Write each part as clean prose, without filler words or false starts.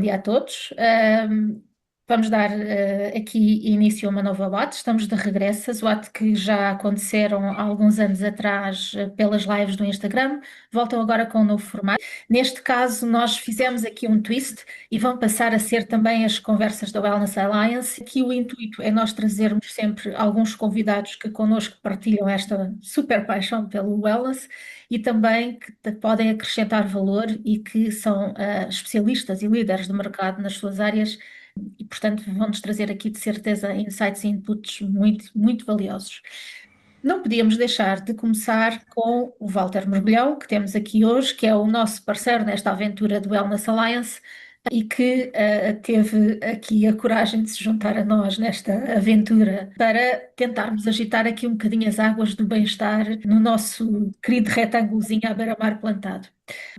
dia a todos. Vamos dar aqui início a uma nova WAT. Estamos de regresso. As WAT que já aconteceram há alguns anos atrás pelas lives do Instagram voltam agora com um novo formato. Neste caso, nós fizemos aqui um twist e vão passar a ser também as conversas da Wellness Alliance. Aqui o intuito é nós trazermos sempre alguns convidados que connosco partilham esta super paixão pelo wellness e também que podem acrescentar valor e que são especialistas e líderes do mercado nas suas áreas e, portanto, vão-nos trazer aqui de certeza insights e inputs muito, muito valiosos. Não podíamos deixar de começar com o Walter Mergulhão, que temos aqui hoje, que é o nosso parceiro nesta aventura do Wellness Alliance e que teve aqui a coragem de se juntar a nós nesta aventura para tentarmos agitar aqui um bocadinho as águas do bem-estar no nosso querido retângulozinho à beira-mar plantado.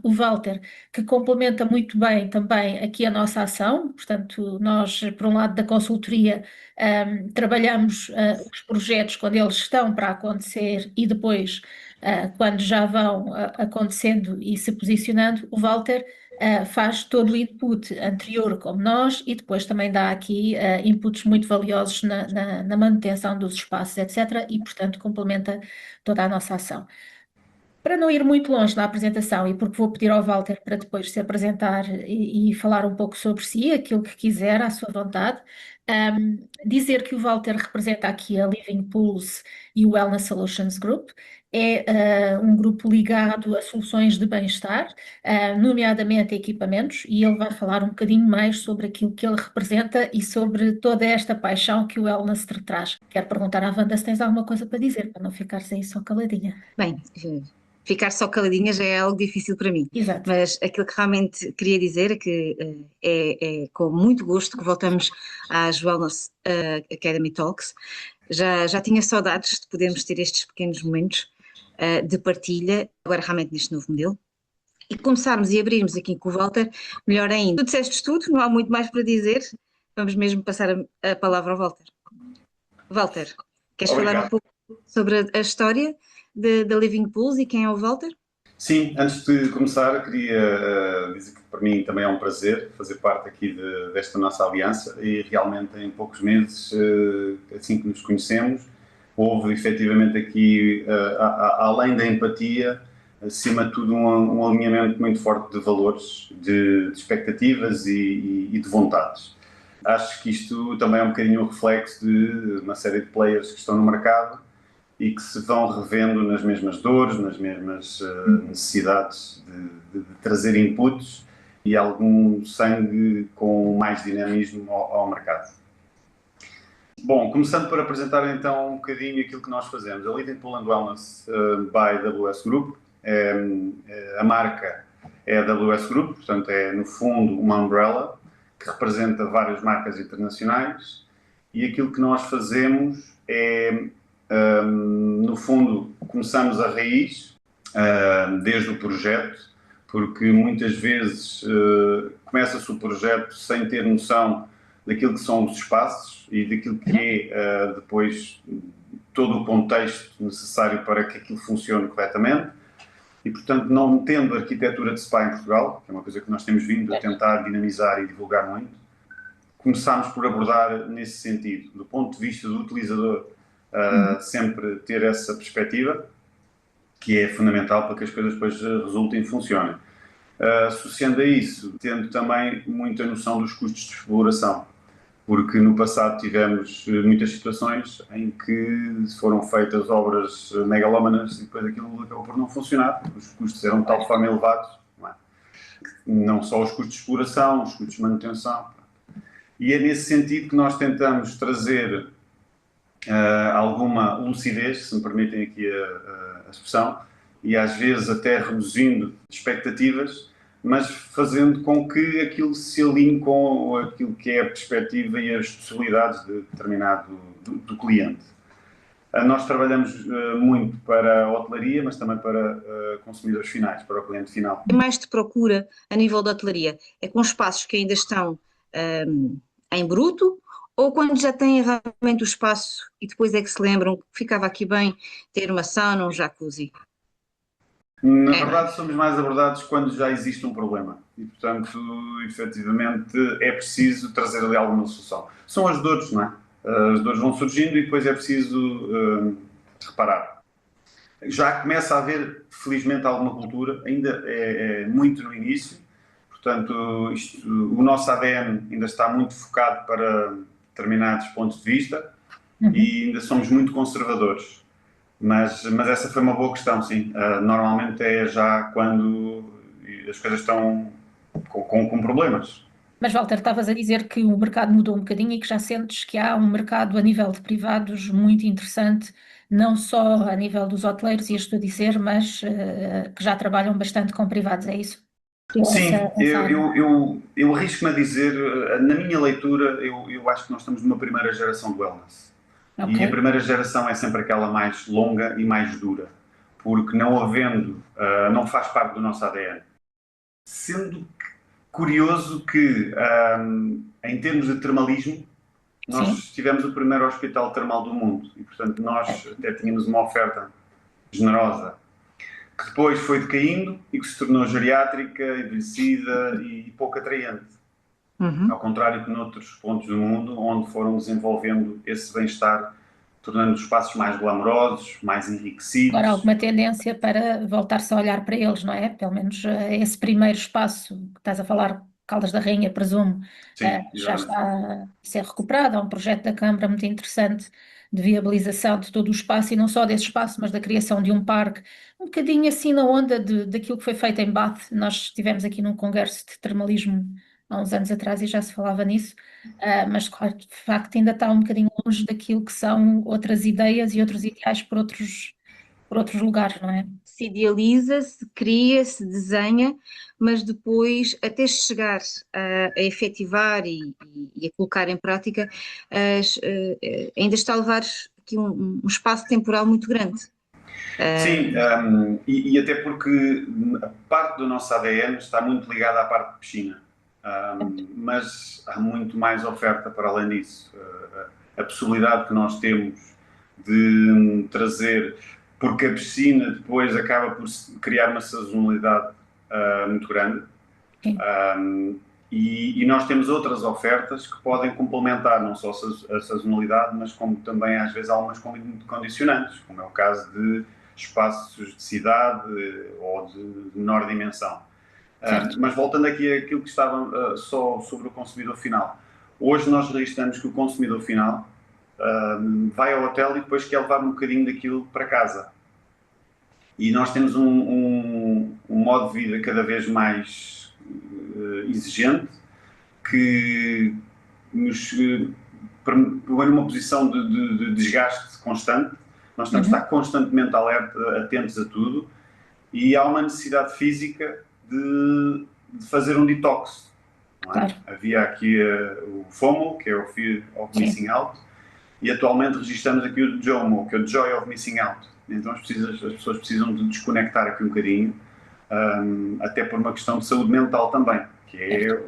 O Walter, que complementa muito bem também aqui a nossa ação, portanto, nós, por um lado da consultoria, trabalhamos os projetos quando eles estão para acontecer e depois, quando já vão acontecendo e se posicionando, o Walter faz todo o input anterior como nós e depois também dá aqui inputs muito valiosos na manutenção dos espaços, etc. E, portanto, complementa toda a nossa ação. Para não ir muito longe na apresentação, e porque vou pedir ao Walter para depois se apresentar e falar um pouco sobre si, aquilo que quiser, à sua vontade, dizer que o Walter representa aqui a Living Pulse e o Wellness Solutions Group, é um grupo ligado a soluções de bem-estar, nomeadamente equipamentos, e ele vai falar um bocadinho mais sobre aquilo que ele representa e sobre toda esta paixão que o wellness te traz. Quero perguntar à Wanda se tens alguma coisa para dizer, para não ficares aí só caladinha. Bem, ficar só caladinha já é algo difícil para mim, Exato. mas aquilo que realmente queria dizer é que é com muito gosto que voltamos às Wellness Academy Talks. Já tinha saudades de podermos ter estes pequenos momentos de partilha, agora realmente neste novo modelo, e começarmos e abrirmos aqui com o Walter, melhor ainda. Tu disseste tudo, não há muito mais para dizer, vamos mesmo passar a palavra ao Walter. Walter, queres falar um pouco sobre a história da Living Pools e quem é o Walter? Sim, antes de começar, queria dizer que para mim também é um prazer fazer parte aqui desta nossa aliança e realmente em poucos meses, assim que nos conhecemos, houve efetivamente aqui, além da empatia, acima de tudo um alinhamento muito forte de valores, de expectativas e de vontades. Acho que isto também é um bocadinho o reflexo de uma série de players que estão no mercado e que se vão revendo nas mesmas dores, nas mesmas necessidades de trazer inputs e algum sangue com mais dinamismo ao mercado. Bom, começando por apresentar então um bocadinho aquilo que nós fazemos. A Living Pool and Wellness by AWS Group, a marca é a AWS Group, portanto é no fundo uma umbrella que representa várias marcas internacionais e aquilo que nós fazemos é, no fundo, começamos a raiz, desde o projeto, porque muitas vezes começa-se o projeto sem ter noção daquilo que são os espaços e daquilo que é depois todo o contexto necessário para que aquilo funcione corretamente. E, portanto, não tendo arquitetura de spa em Portugal, que é uma coisa que nós temos vindo a tentar dinamizar e divulgar muito, começámos por abordar nesse sentido, do ponto de vista do utilizador, sempre ter essa perspectiva, que é fundamental para que as coisas depois resultem e funcionem. Associando a isso, tendo também muita noção dos custos de exploração, porque no passado tivemos muitas situações em que foram feitas obras megalómanas e depois aquilo acabou por não funcionar, os custos eram de tal forma elevados, não só os custos de exploração, os custos de manutenção. E é nesse sentido que nós tentamos trazer alguma lucidez, se me permitem aqui a expressão, e às vezes até reduzindo expectativas, mas fazendo com que aquilo se alinhe com aquilo que é a perspectiva e as possibilidades de determinado do cliente. Nós trabalhamos muito para a hotelaria, mas também para consumidores finais, para o cliente final. O que mais te procura a nível da hotelaria? É com espaços que ainda estão em bruto, ou quando já têm realmente o espaço e depois é que se lembram que ficava aqui bem ter uma sauna ou um jacuzzi? Na É. verdade, somos mais abordados quando já existe um problema e, portanto, efetivamente, é preciso trazer ali alguma solução. São as dores, não é? As dores vão surgindo e depois é preciso reparar. Já começa a haver, felizmente, alguma cultura, ainda é muito no início, portanto, o nosso ADN ainda está muito focado para determinados pontos de vista e ainda somos muito conservadores. Mas essa foi uma boa questão, sim. Normalmente é já quando as coisas estão com problemas. Mas, Walter, estavas a dizer que o mercado mudou um bocadinho e que já sentes que há um mercado a nível de privados muito interessante, não só a nível dos hoteleiros, ias tu a dizer, mas que já trabalham bastante com privados, é isso? Sim, Essa área. eu arrisco-me a dizer, na minha leitura, eu acho que nós estamos numa primeira geração de wellness. Ok, E a primeira geração é sempre aquela mais longa e mais dura, porque não havendo, não faz parte do nosso ADN. Sendo curioso que, em termos de termalismo, sim, nós tivemos o primeiro hospital termal do mundo e, portanto, nós certo. até tínhamos uma oferta generosa que depois foi decaindo e que se tornou geriátrica, envelhecida e pouco atraente. Ao contrário que noutros pontos do mundo, onde foram desenvolvendo esse bem-estar, tornando os espaços mais glamourosos, mais Agora, há enriquecidos. alguma tendência para voltar-se a olhar para eles, não é? Pelo menos esse primeiro espaço que estás a falar, Caldas da Rainha, presumo, Sim, já exatamente. está a ser recuperado. Há um projeto da Câmara muito interessante de viabilização de todo o espaço e não só desse espaço, mas da criação de um parque, um bocadinho assim na onda daquilo que foi feito em Bath. Nós estivemos aqui num congresso de termalismo há uns anos atrás e já se falava nisso. Mas claro, de facto ainda está um bocadinho longe daquilo que são outras ideias e outros ideais por outros lugares, não é? Se idealiza, se cria, se desenha, mas depois, até chegar a efetivar e a colocar em prática, ainda está a levar aqui um espaço temporal muito grande. Sim, e até porque a parte do nosso ADN está muito ligada à parte de piscina. Mas há muito mais oferta para além disso. A possibilidade que nós temos de trazer, porque a piscina depois acaba por criar uma sazonalidade muito grande. Sim, E nós temos outras ofertas que podem complementar não só a sazonalidade, mas como também às vezes algumas condicionantes, como é o caso de espaços de cidade ou de menor dimensão. certo. Mas voltando aqui àquilo que estava só sobre o consumidor final. Hoje nós registramos que o consumidor final vai ao hotel e depois quer levar um bocadinho daquilo para casa. E nós temos um modo de vida cada vez mais exigente que nos põe numa posição de desgaste constante. Nós temos de estar constantemente alerta, atentos a tudo e há uma necessidade física de fazer um detox. Não é? Claro, Havia aqui o FOMO, que é o Fear of sim, Missing Out, e atualmente registramos aqui o JOMO, que é o Joy of Missing Out. Então as pessoas precisam de desconectar aqui um bocadinho, até por uma questão de saúde mental também, que é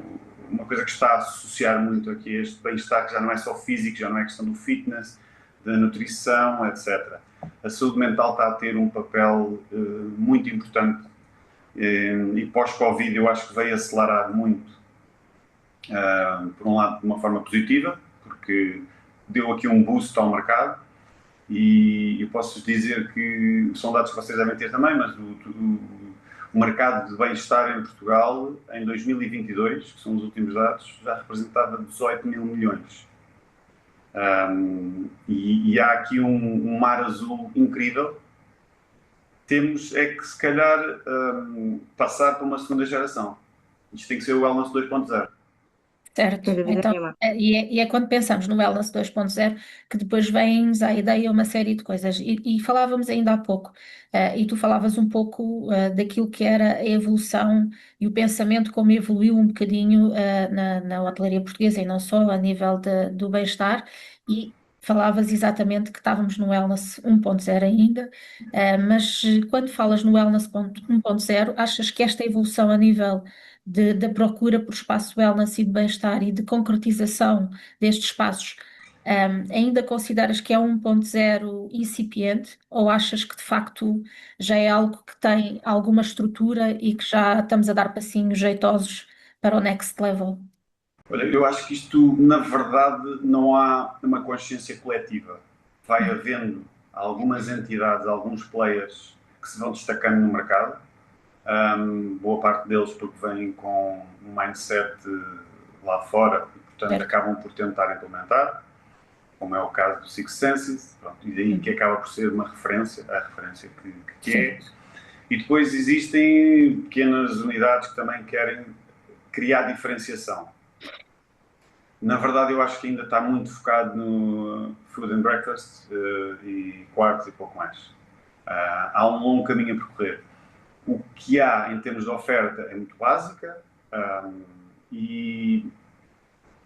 uma coisa que está a associar muito aqui a este bem-estar, que já não é só físico, já não é questão do fitness, da nutrição, etc. A saúde mental está a ter um papel muito importante e pós-Covid eu acho que veio acelerar muito, por um lado de uma forma positiva, porque deu aqui um boost ao mercado e eu posso dizer que são dados que vocês devem ter também, mas o mercado de bem-estar em Portugal em 2022, que são os últimos dados, já representava 18 mil milhões. E há aqui um mar azul incrível. Temos é que se calhar passar para uma segunda geração. Isto tem que ser o Wellness 2.0. certo. Sem dúvida Então, nenhuma. e é quando pensamos no Wellness 2.0 que depois vem-nos à ideia uma série de coisas. E falávamos ainda há pouco, e tu falavas um pouco daquilo que era a evolução e o pensamento como evoluiu um bocadinho na hotelaria portuguesa e não só a nível do bem-estar. E falavas exatamente que estávamos no Wellness 1.0 ainda, mas quando falas no Wellness 1.0, achas que esta evolução a nível da procura por espaço wellness e de bem-estar e de concretização destes espaços Ainda consideras que é 1.0 incipiente ou achas que de facto já é algo que tem alguma estrutura e que já estamos a dar passinhos jeitosos para o next level? Olha, eu acho que isto, na verdade, não há uma consciência coletiva. Vai havendo algumas entidades, alguns players que se vão destacando no mercado, boa parte deles porque vêm com um mindset lá fora e, portanto, Certo. acabam por tentar implementar, como é o caso do Six Senses, pronto, e daí que acaba por ser uma referência, a referência que é. E depois existem pequenas unidades que também querem criar diferenciação. Na verdade, eu acho que ainda está muito focado no food and breakfast e quartos e pouco mais. Há um longo caminho a percorrer. O que há em termos de oferta é muito básica e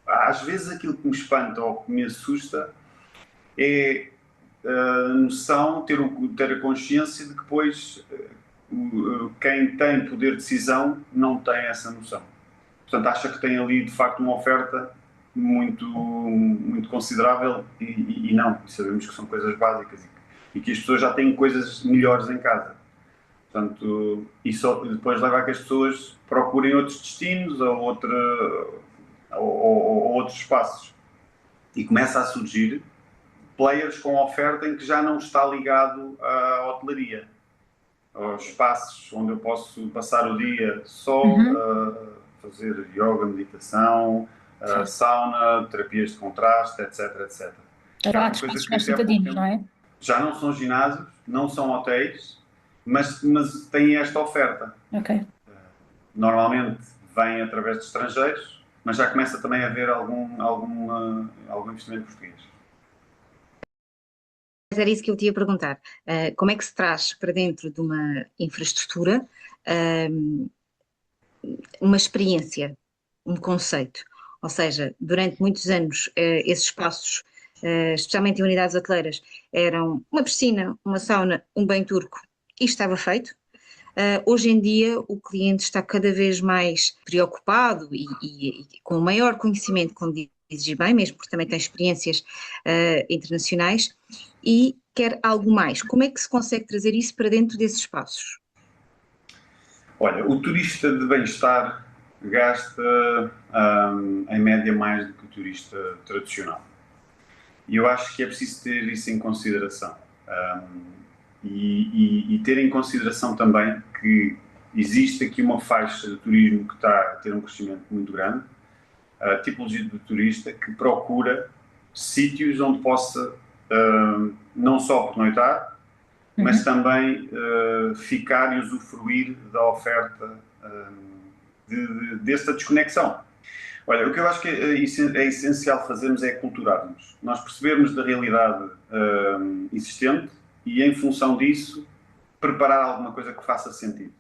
às vezes aquilo que me espanta ou que me assusta é a noção, ter a consciência de que depois quem tem poder de decisão não tem essa noção. Portanto, acha que tem ali de facto uma oferta muito considerável e não. E sabemos que são coisas básicas e que as pessoas já têm coisas melhores em casa. Portanto, isso depois leva a que as pessoas procurem outros destinos ou outros espaços. E começa a surgir players com oferta em que já não está ligado à hotelaria. Aos espaços onde eu posso passar o dia só fazer yoga, meditação, sauna, terapias de contraste, etc, etc. Há espaços mais citadinos, não é? Já não são ginásios, não são hotéis, mas têm esta oferta. Ok. Normalmente vêm através de estrangeiros, mas já começa também a haver algum investimento português. Mas era isso que eu te ia perguntar. Como é que se traz para dentro de uma infraestrutura uma experiência, um conceito? Ou seja, durante muitos anos esses espaços, especialmente em unidades hoteleiras, eram uma piscina, uma sauna, um banho turco e estava feito. Hoje em dia o cliente está cada vez mais preocupado e com maior conhecimento, como dizes bem, mesmo porque também tem experiências internacionais e quer algo mais. Como é que se consegue trazer isso para dentro desses espaços? Olha, o turista de bem-estar gasta em média mais do que o turista tradicional. E eu acho que é preciso ter isso em consideração. E ter em consideração também que existe aqui uma faixa de turismo que está a ter um crescimento muito grande, a tipologia de turista que procura sítios onde possa não só pernoitar, mas também ficar e usufruir da oferta dessa desconexão. Olha, o que eu acho que é essencial fazermos é aculturar-nos. Nós percebermos da realidade existente e, em função disso, preparar alguma coisa que faça sentido.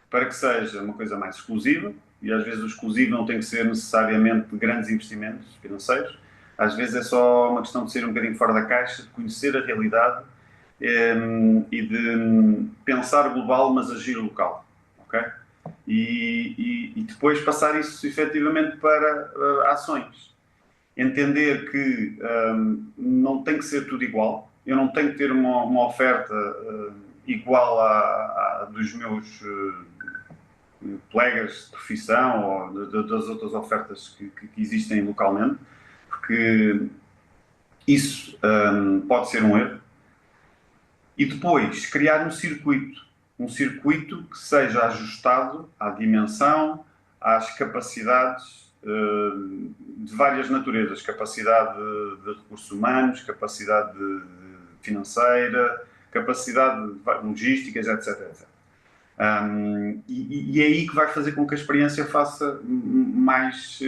Para que seja uma coisa mais exclusiva, e às vezes o exclusivo não tem que ser necessariamente de grandes investimentos financeiros, às vezes é só uma questão de ser um bocadinho fora da caixa, de conhecer a realidade e de pensar global, mas agir local. Ok? E depois passar isso efetivamente para ações. Entender que não tem que ser tudo igual, eu não tenho que ter uma oferta igual à dos meus colegas de profissão ou das outras ofertas que existem localmente, porque isso pode ser um erro. E depois criar um circuito que seja ajustado à dimensão, às capacidades de várias naturezas, capacidade de recursos humanos, capacidade financeira, capacidade de logísticas, etc. etc. E é aí que vai fazer com que a experiência faça mais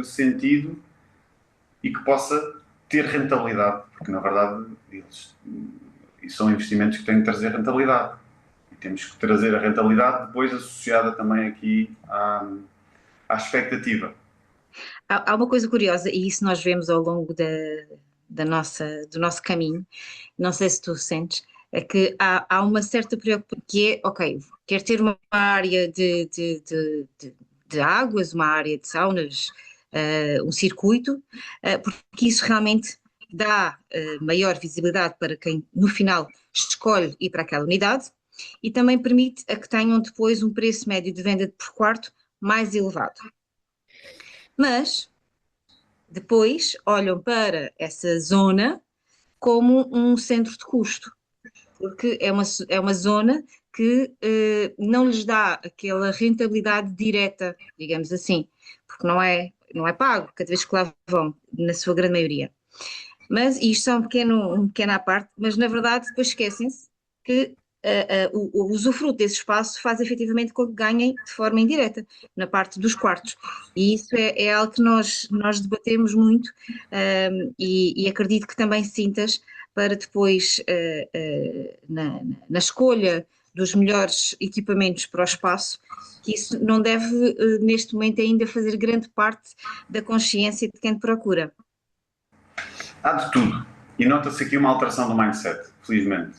sentido e que possa ter rentabilidade, porque na verdade são investimentos que têm que trazer rentabilidade. E temos que trazer a rentabilidade depois associada também aqui à expectativa. Há uma coisa curiosa, e isso nós vemos ao longo do nosso caminho, não sei se tu sentes, é que há uma certa preocupação que é, ok, quero ter uma área de águas, uma área de saunas, um circuito, porque isso realmente dá maior visibilidade para quem, no final, escolhe ir para aquela unidade e também permite a que tenham depois um preço médio de venda por quarto mais elevado. Mas depois olham para essa zona como um centro de custo, porque é uma zona que não lhes dá aquela rentabilidade direta, digamos assim, porque não é pago cada vez que lá vão, na sua grande maioria. Mas isto é um pequeno à parte, mas na verdade depois esquecem-se que o usufruto desse espaço faz efetivamente com que ganhem de forma indireta, na parte dos quartos. E isso é algo que nós debatemos muito, e acredito que também sintas para depois, na escolha dos melhores equipamentos para o espaço, que isso não deve, neste momento, ainda fazer grande parte da consciência de quem procura. Há de tudo. E nota-se aqui uma alteração do mindset, felizmente.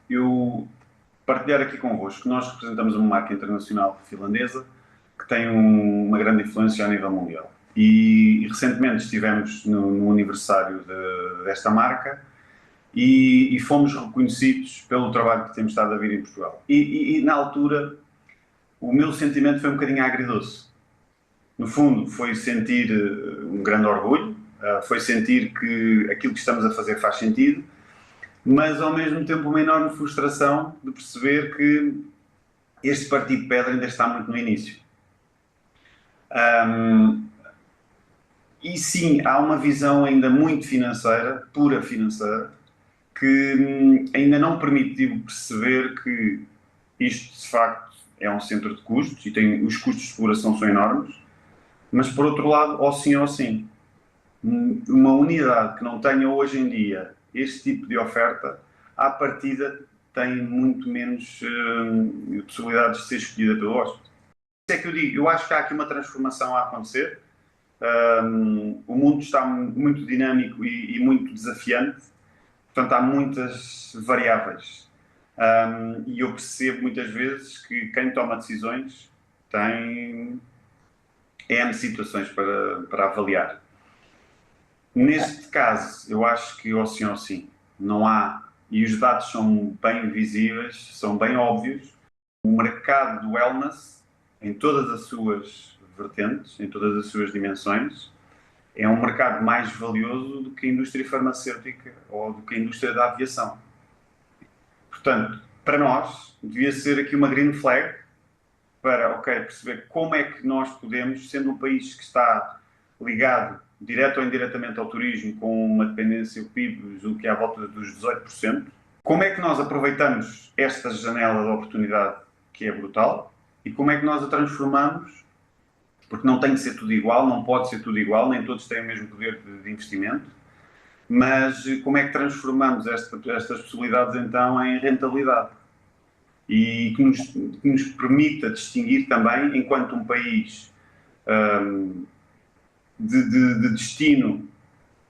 Eu partilhar aqui convosco, nós representamos uma marca internacional finlandesa que tem uma grande influência a nível mundial. E recentemente estivemos no aniversário desta marca e fomos reconhecidos pelo trabalho que temos estado a vir em Portugal. E na altura, o meu sentimento foi um bocadinho agridoce. No fundo, foi sentir um grande orgulho, foi sentir que aquilo que estamos a fazer faz sentido, mas ao mesmo tempo uma enorme frustração de perceber que este partido de pedra ainda está muito no início. E sim, há uma visão ainda muito financeira, pura financeira, que ainda não permitiu perceber que isto de facto é um centro de custos e os custos de exploração são enormes, mas por outro lado, ou sim, uma unidade que não tenha hoje em dia este tipo de oferta, à partida tem muito menos possibilidades de ser escolhida pelo hóspede. Isso é que eu digo, eu acho que há aqui uma transformação a acontecer. O mundo está muito dinâmico e muito desafiante, portanto há muitas variáveis. E eu percebo muitas vezes que quem toma decisões tem N situações para avaliar. Neste caso, eu acho que ou sim, não há, e os dados são bem visíveis, são bem óbvios. O mercado do wellness, em todas as suas vertentes, em todas as suas dimensões, é um mercado mais valioso do que a indústria farmacêutica ou do que a indústria da aviação. Portanto, para nós, devia ser aqui uma green flag para, perceber como é que nós podemos, sendo um país que está ligado direto ou indiretamente ao turismo, com uma dependência do PIB, julgo que é à volta dos 18%, como é que nós aproveitamos esta janela de oportunidade que é brutal e como é que nós a transformamos, porque não tem de ser tudo igual, não pode ser tudo igual, nem todos têm o mesmo poder de investimento, mas como é que transformamos estas possibilidades então em rentabilidade e que nos permita distinguir também, enquanto um país de destino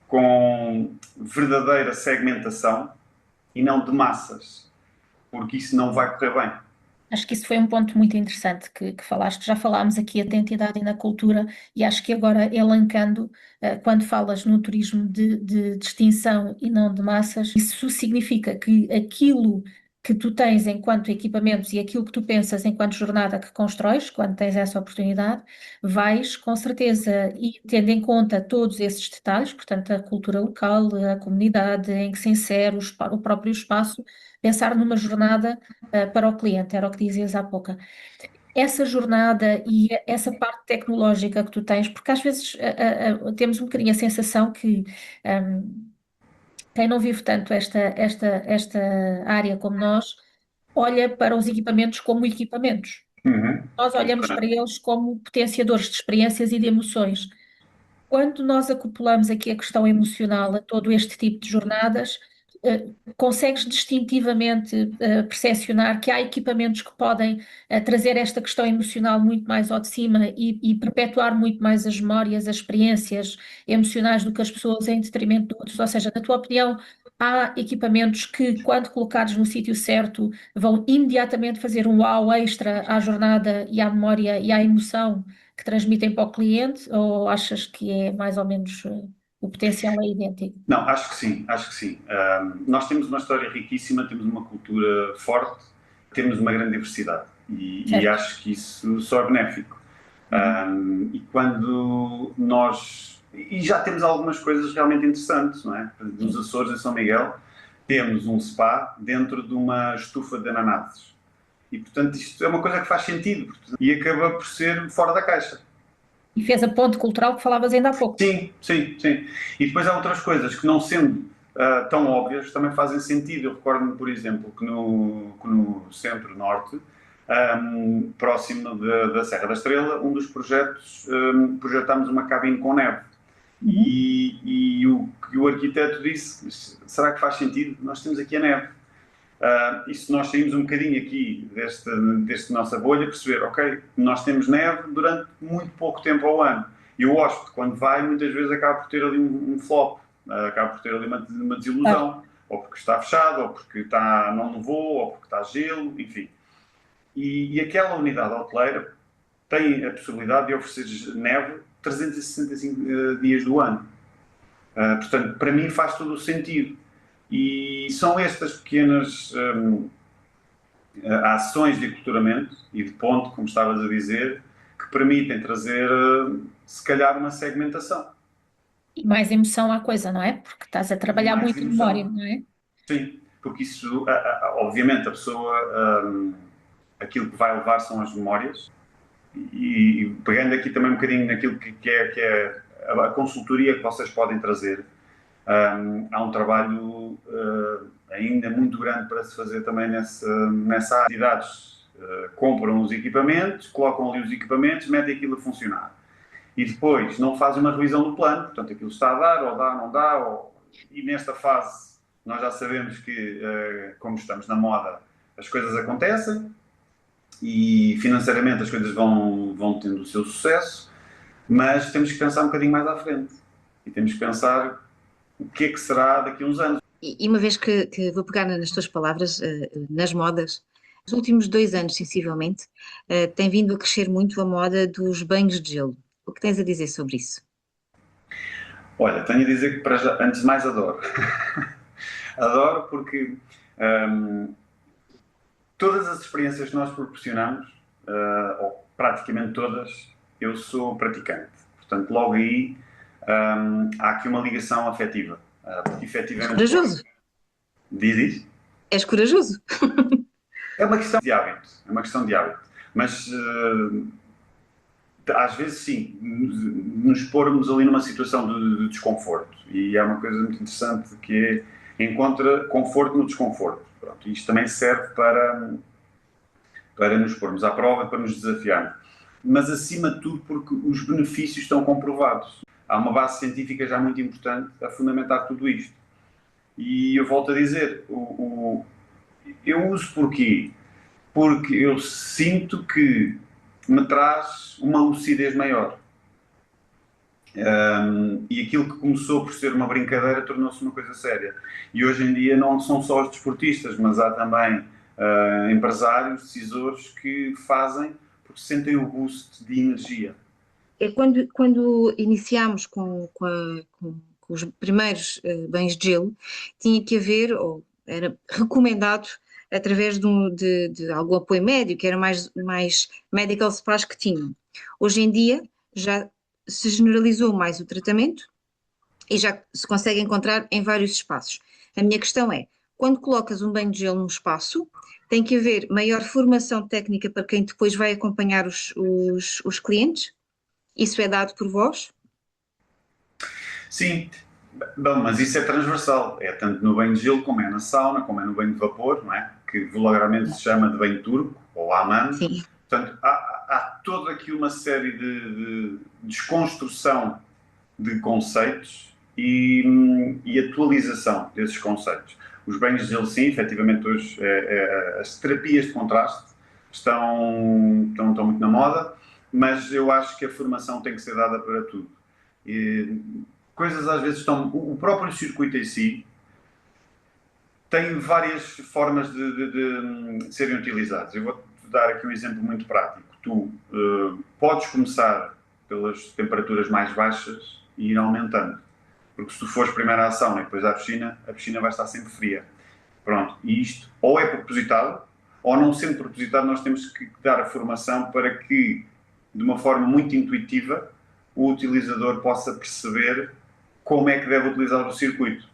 com verdadeira segmentação e não de massas, porque isso não vai correr bem. Acho que isso foi um ponto muito interessante que falaste. Já falámos aqui da identidade e na cultura, e acho que agora, elencando, quando falas no turismo de distinção e não de massas, isso significa que aquilo que tu tens enquanto equipamentos e aquilo que tu pensas enquanto jornada que constróis, quando tens essa oportunidade, vais com certeza, e tendo em conta todos esses detalhes, portanto, a cultura local, a comunidade em que se insere o próprio espaço, pensar numa jornada para o cliente, era o que dizias há pouco. Essa jornada e essa parte tecnológica que tu tens, porque às vezes temos um bocadinho a sensação que quem não vive tanto esta área como nós, olha para os equipamentos como equipamentos. Nós olhamos para eles como potenciadores de experiências e de emoções. Quando nós acoplamos aqui a questão emocional a todo este tipo de jornadas, consegues distintivamente percepcionar que há equipamentos que podem trazer esta questão emocional muito mais ao de cima e perpetuar muito mais as memórias, as experiências emocionais do que as pessoas em detrimento de outros. Ou seja, na tua opinião, há equipamentos que, quando colocados no sítio certo, vão imediatamente fazer um wow extra à jornada e à memória e à emoção que transmitem para o cliente, ou achas que é mais ou menos O potencial é idêntico. Não, acho que sim, acho que sim. Nós temos uma história riquíssima, temos uma cultura forte, temos uma grande diversidade e Certo. acho que isso só é benéfico. E quando nós... E já temos algumas coisas realmente interessantes, não é? Nos Açores, em São Miguel, temos um spa dentro de uma estufa de ananases. E, portanto, isto é uma coisa que faz sentido e acaba por ser fora da caixa. E fez a ponte cultural que falavas ainda há pouco. Sim, sim, sim. E depois há outras coisas que, não sendo tão óbvias, também fazem sentido. Eu recordo-me, por exemplo, que no Centro-Norte, próximo da Serra da Estrela, um dos projetos, projetámos uma cabine com neve. E o arquiteto disse, será que faz sentido? Nós temos aqui a neve. E se nós saímos um bocadinho aqui desta nossa bolha, perceber, ok, nós temos neve durante muito pouco tempo ao ano. E o hóspede, quando vai, muitas vezes acaba por ter ali um flop, acaba por ter ali uma desilusão, ou porque está fechado, ou porque não levou, ou porque está gelo, enfim. E aquela unidade hoteleira tem a possibilidade de oferecer neve 365 dias do ano. Portanto, para mim faz todo o sentido. E são estas pequenas ações de aculturamento e de ponto, como estavas a dizer, que permitem trazer, se calhar, uma segmentação. E mais emoção à coisa, não é? Porque estás a E trabalhar mais muito memória, emoção. não é? Sim, porque isso, obviamente, a pessoa, aquilo que vai levar são as memórias. E pegando aqui também um bocadinho naquilo que é a consultoria que vocês podem trazer, há um trabalho ainda muito grande para se fazer também nessa área. As entidades compram os equipamentos, colocam ali os equipamentos, metem aquilo a funcionar. E depois não fazem uma revisão do plano, portanto aquilo está a dar, ou dá, não dá, e nesta fase nós já sabemos que, como estamos na moda, as coisas acontecem e financeiramente as coisas vão tendo o seu sucesso, mas temos que pensar um bocadinho mais à frente e temos que pensar o que é que será daqui a uns anos. E uma vez que vou pegar nas tuas palavras, nas modas, nos últimos 2 anos, sensivelmente, tem vindo a crescer muito a moda dos banhos de gelo. O que tens a dizer sobre isso? Olha, tenho a dizer que para já, antes de mais adoro. Adoro porque todas as experiências que nós proporcionamos, ou praticamente todas, eu sou praticante. Portanto, logo aí há aqui uma ligação afetiva. Porque efetivamente... Corajoso. Diz isso? És corajoso. É uma questão de hábito. É uma questão de hábito. Mas às vezes sim, nos pormos ali numa situação de desconforto. E há uma coisa muito interessante que encontra conforto no desconforto. Pronto, isto também serve para nos pormos à prova, para nos desafiarmos. Mas acima de tudo porque os benefícios estão comprovados. Há uma base científica já muito importante a fundamentar tudo isto. E eu volto a dizer, eu uso porquê? Porque eu sinto que me traz uma lucidez maior. E aquilo que começou por ser uma brincadeira tornou-se uma coisa séria. E hoje em dia não são só os desportistas, mas há também empresários, decisores que fazem porque sentem o boost de energia. É quando iniciámos com os primeiros banhos de gelo, tinha que haver, ou era recomendado, através de algum apoio médico, que era mais medical spas que tinham. Hoje em dia já se generalizou mais o tratamento e já se consegue encontrar em vários espaços. A minha questão é, quando colocas um banho de gelo num espaço, tem que haver maior formação técnica para quem depois vai acompanhar os clientes? Isso é dado por vós? Sim, bom, mas isso é transversal. É tanto no banho de gelo, como é na sauna, como é no banho de vapor, não é? Que vulgarmente se chama de banho turco, ou hammam. Sim. Portanto, há toda aqui uma série de desconstrução de conceitos e atualização desses conceitos. Os banhos de gelo, sim, efetivamente hoje as terapias de contraste estão muito na moda, mas eu acho que a formação tem que ser dada para tudo. E coisas às vezes estão... O próprio circuito em si tem várias formas de serem utilizados. Eu vou-te dar aqui um exemplo muito prático. Tu podes começar pelas temperaturas mais baixas e ir aumentando. Porque se tu fores primeiro à sauna e depois à piscina, a piscina vai estar sempre fria. Pronto, e isto ou é propositado, ou não sendo propositado, nós temos que dar a formação para que, de uma forma muito intuitiva, o utilizador possa perceber como é que deve utilizar o circuito.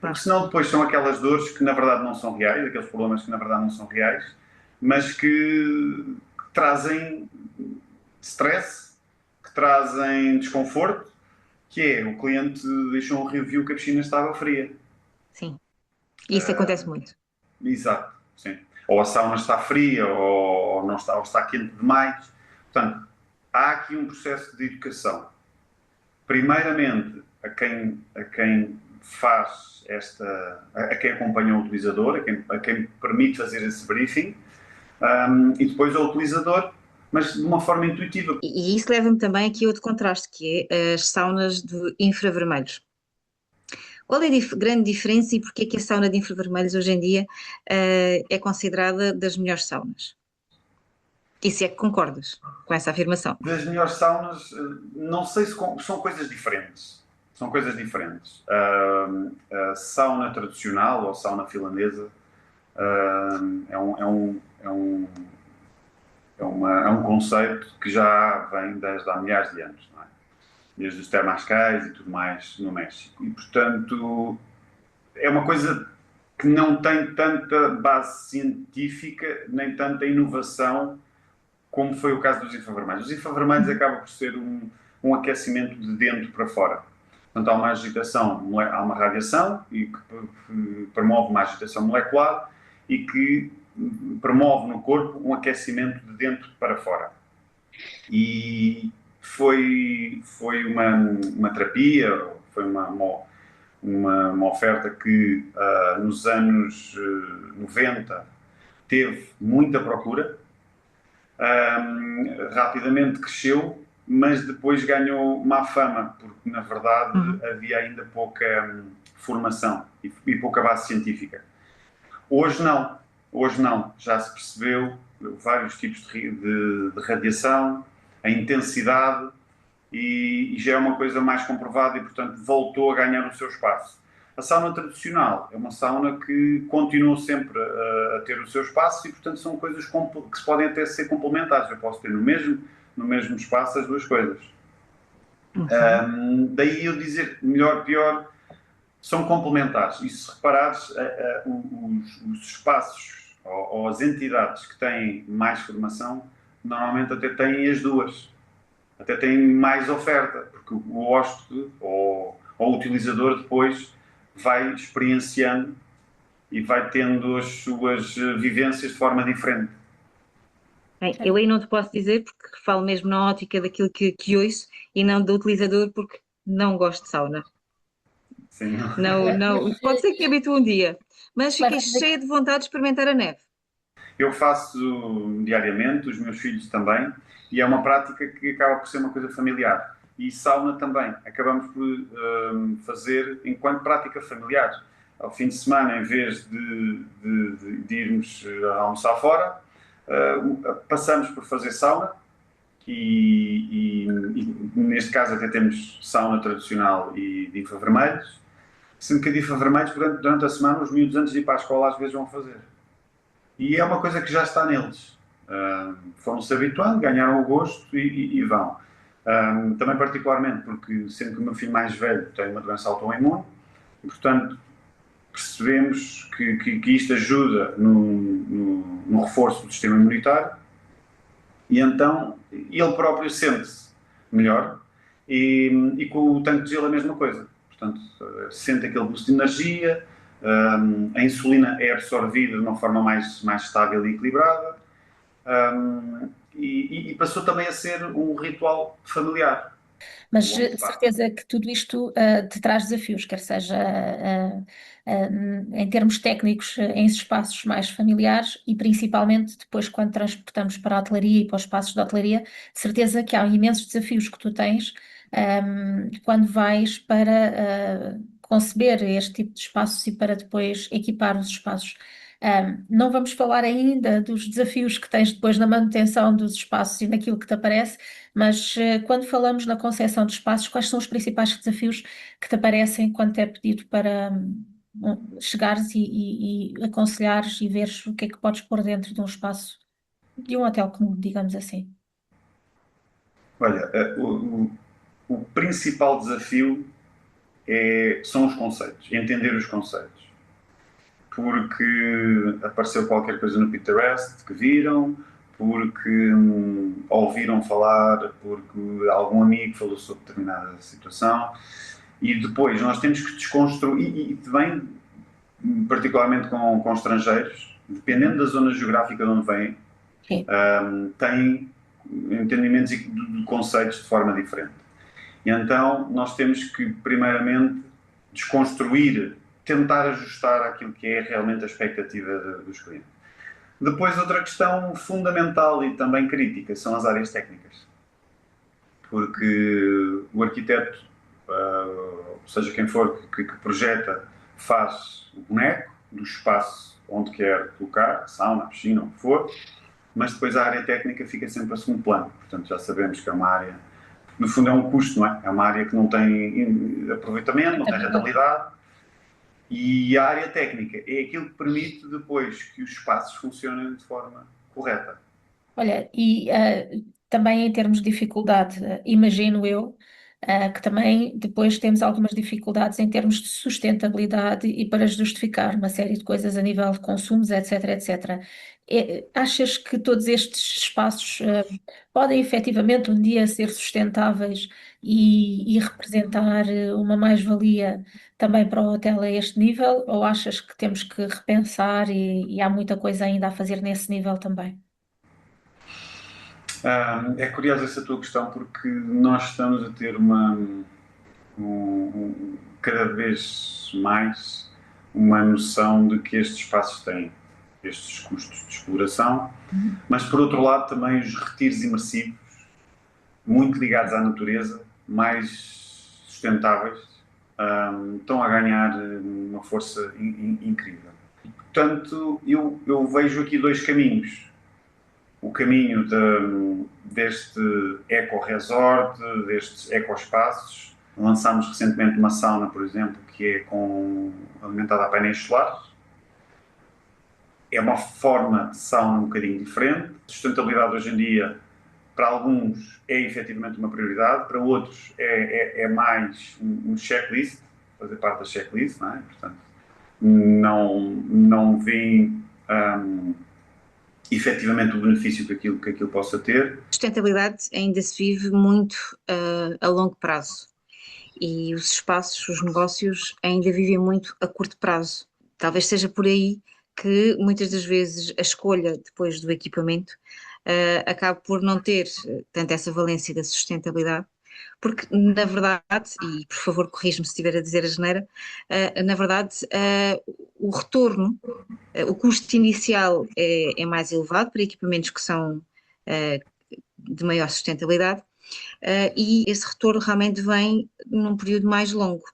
Porque senão depois são aquelas dores que na verdade não são reais, aqueles problemas que na verdade não são reais, mas que trazem stress, que trazem desconforto, que é o cliente deixou um review que a piscina estava fria. Sim, isso acontece muito. Exato, sim. Ou a sauna está fria, ou não está, ou está quente demais. Portanto, há aqui um processo de educação. Primeiramente, a quem faz a quem acompanha o utilizador, a quem permite fazer esse briefing, e depois ao utilizador, mas de uma forma intuitiva. E isso leva-me também aqui a outro contraste, que é as saunas de infravermelhos. Qual é a grande diferença e porquê que a sauna de infravermelhos hoje em dia é considerada das melhores saunas? E se é que concordas com essa afirmação? Das melhores saunas, não sei se são coisas diferentes. São coisas diferentes. A sauna tradicional ou sauna finlandesa é um conceito que já vem desde há milhares de anos, não é? Desde os termascais e tudo mais no México. E, portanto, é uma coisa que não tem tanta base científica, nem tanta inovação como foi o caso dos infravermelhos. Os infravermelhos acaba por ser um aquecimento de dentro para fora. Portanto, há uma agitação, há uma radiação e que promove uma agitação molecular e que promove no corpo um aquecimento de dentro para fora. E foi uma terapia, foi uma oferta que nos anos 90 teve muita procura, rapidamente cresceu, mas depois ganhou má fama, porque na verdade havia ainda pouca formação e pouca base científica. Hoje não, já se percebeu vários tipos de radiação, a intensidade, e já é uma coisa mais comprovada e, portanto, voltou a ganhar o seu espaço. A sauna tradicional é uma sauna que continua sempre a ter o seu espaço e, portanto, são coisas que se podem até ser complementares. Eu posso ter no mesmo espaço as duas coisas. Daí eu dizer melhor, pior, são complementares. E se reparares, os espaços ou as entidades que têm mais formação, normalmente até têm as duas. Até têm mais oferta, porque o hóspede ou o utilizador depois vai experienciando e vai tendo as suas vivências de forma diferente. Bem, eu aí não te posso dizer porque falo mesmo na ótica daquilo que ouço e não do utilizador porque não gosto de sauna. Sim. Não, pode ser que me habitue um dia, mas fiquei cheia de vontade de experimentar a neve. Eu faço diariamente, os meus filhos também, e é uma prática que acaba por ser uma coisa familiar. E sauna também. Acabamos por fazer enquanto prática familiar. Ao fim de semana, em vez de irmos almoçar fora, passamos por fazer sauna e neste caso até temos sauna tradicional e de infravermelhos, sendo que a de infravermelhos durante a semana os miúdos antes de ir para a escola às vezes vão fazer. E é uma coisa que já está neles. Foram-se habituando, ganharam o gosto e vão. Também particularmente porque sendo que o meu filho mais velho tem uma doença autoimune e, portanto, percebemos que isto ajuda no reforço do sistema imunitário e então ele próprio sente-se melhor e com o tanque de gelo é a mesma coisa. Portanto, sente aquele boost de energia, a insulina é absorvida de uma forma mais estável e equilibrada e passou também a ser um ritual familiar. Mas de certeza que tudo isto te traz desafios, quer seja em termos técnicos em espaços mais familiares e principalmente depois quando transportamos para a hotelaria e para os espaços de hotelaria, de certeza que há imensos desafios que tu tens quando vais para conceber este tipo de espaços e para depois equipar os espaços. Não vamos falar ainda dos desafios que tens depois na manutenção dos espaços e naquilo que te aparece, mas quando falamos na concepção de espaços, quais são os principais desafios que te aparecem quando te é pedido para chegares e aconselhares e veres o que é que podes pôr dentro de um espaço, de um hotel comum, digamos assim? Olha, o principal desafio são os conceitos, entender os conceitos. Porque apareceu qualquer coisa no Pinterest que viram, porque ouviram falar, porque algum amigo falou sobre determinada situação, e depois nós temos que desconstruir, e vem particularmente com estrangeiros, dependendo da zona geográfica de onde vêm, têm entendimentos de conceitos de forma diferente. E então nós temos que, primeiramente, desconstruir, tentar ajustar aquilo que é realmente a expectativa dos clientes. Depois, outra questão fundamental e também crítica são as áreas técnicas. Porque o arquiteto, seja quem for que projeta, faz o boneco do espaço onde quer colocar, sauna, piscina, o que for, mas depois a área técnica fica sempre a segundo plano. Portanto, já sabemos que é uma área, no fundo é um custo, não é? É uma área que não tem aproveitamento, não tem rentabilidade, e a área técnica é aquilo que permite depois que os espaços funcionem de forma correta. Olha, e também em termos de dificuldade, imagino eu, que também depois temos algumas dificuldades em termos de sustentabilidade e para justificar uma série de coisas a nível de consumos, etc, etc. Achas que todos estes espaços podem efetivamente um dia ser sustentáveis e representar uma mais-valia também para o hotel a este nível? Ou achas que temos que repensar e há muita coisa ainda a fazer nesse nível também? É curiosa essa tua questão, porque nós estamos a ter cada vez mais uma noção de que estes espaços têm estes custos de exploração, mas por outro lado também os retiros imersivos, muito ligados à natureza, mais sustentáveis, estão a ganhar uma força incrível. Portanto, eu vejo aqui dois caminhos. O caminho deste eco-resort, destes eco-espaços. Lançámos recentemente uma sauna, por exemplo, que é alimentada a painéis solares. É uma forma de sauna um bocadinho diferente. A sustentabilidade hoje em dia, para alguns, é efetivamente uma prioridade, para outros é mais um checklist, fazer parte da checklist, não é? Portanto, não veem efetivamente o benefício que aquilo possa ter. Sustentabilidade ainda se vive muito a longo prazo e os espaços, os negócios ainda vivem muito a curto prazo. Talvez seja por aí que muitas das vezes a escolha depois do equipamento acaba por não ter tanto essa valência da sustentabilidade, porque na verdade, e por favor corrija-me se estiver a dizer a asneira, na verdade o retorno, o custo inicial é mais elevado para equipamentos que são de maior sustentabilidade e esse retorno realmente vem num período mais longo.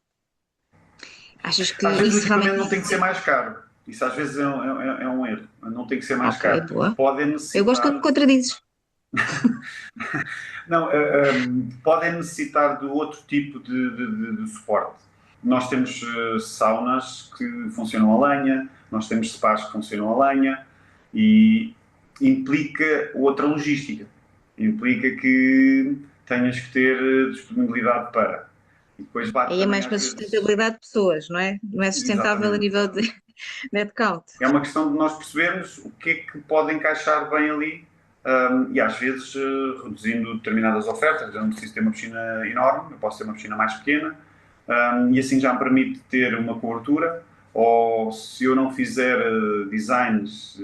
Achas que às vezes isso o equipamento realmente não tem que ser mais caro. Isso às vezes é um erro. Não tem que ser mais caro. Boa. Podem necessitar... Eu gosto quando me contradizes. Não, podem necessitar de outro tipo de suporte. Nós temos saunas que funcionam a lenha, nós temos spas que funcionam a lenha e implica outra logística. Implica que tenhas que ter disponibilidade para. E depois bate Aí é mais para sustentabilidade de pessoas, não é? Não é sustentável a nível de headcount. É uma questão de nós percebermos o que é que pode encaixar bem ali e às vezes reduzindo determinadas ofertas. Eu não preciso ter uma piscina enorme, eu posso ter uma piscina mais pequena e assim já me permite ter uma cobertura, ou se eu não fizer designs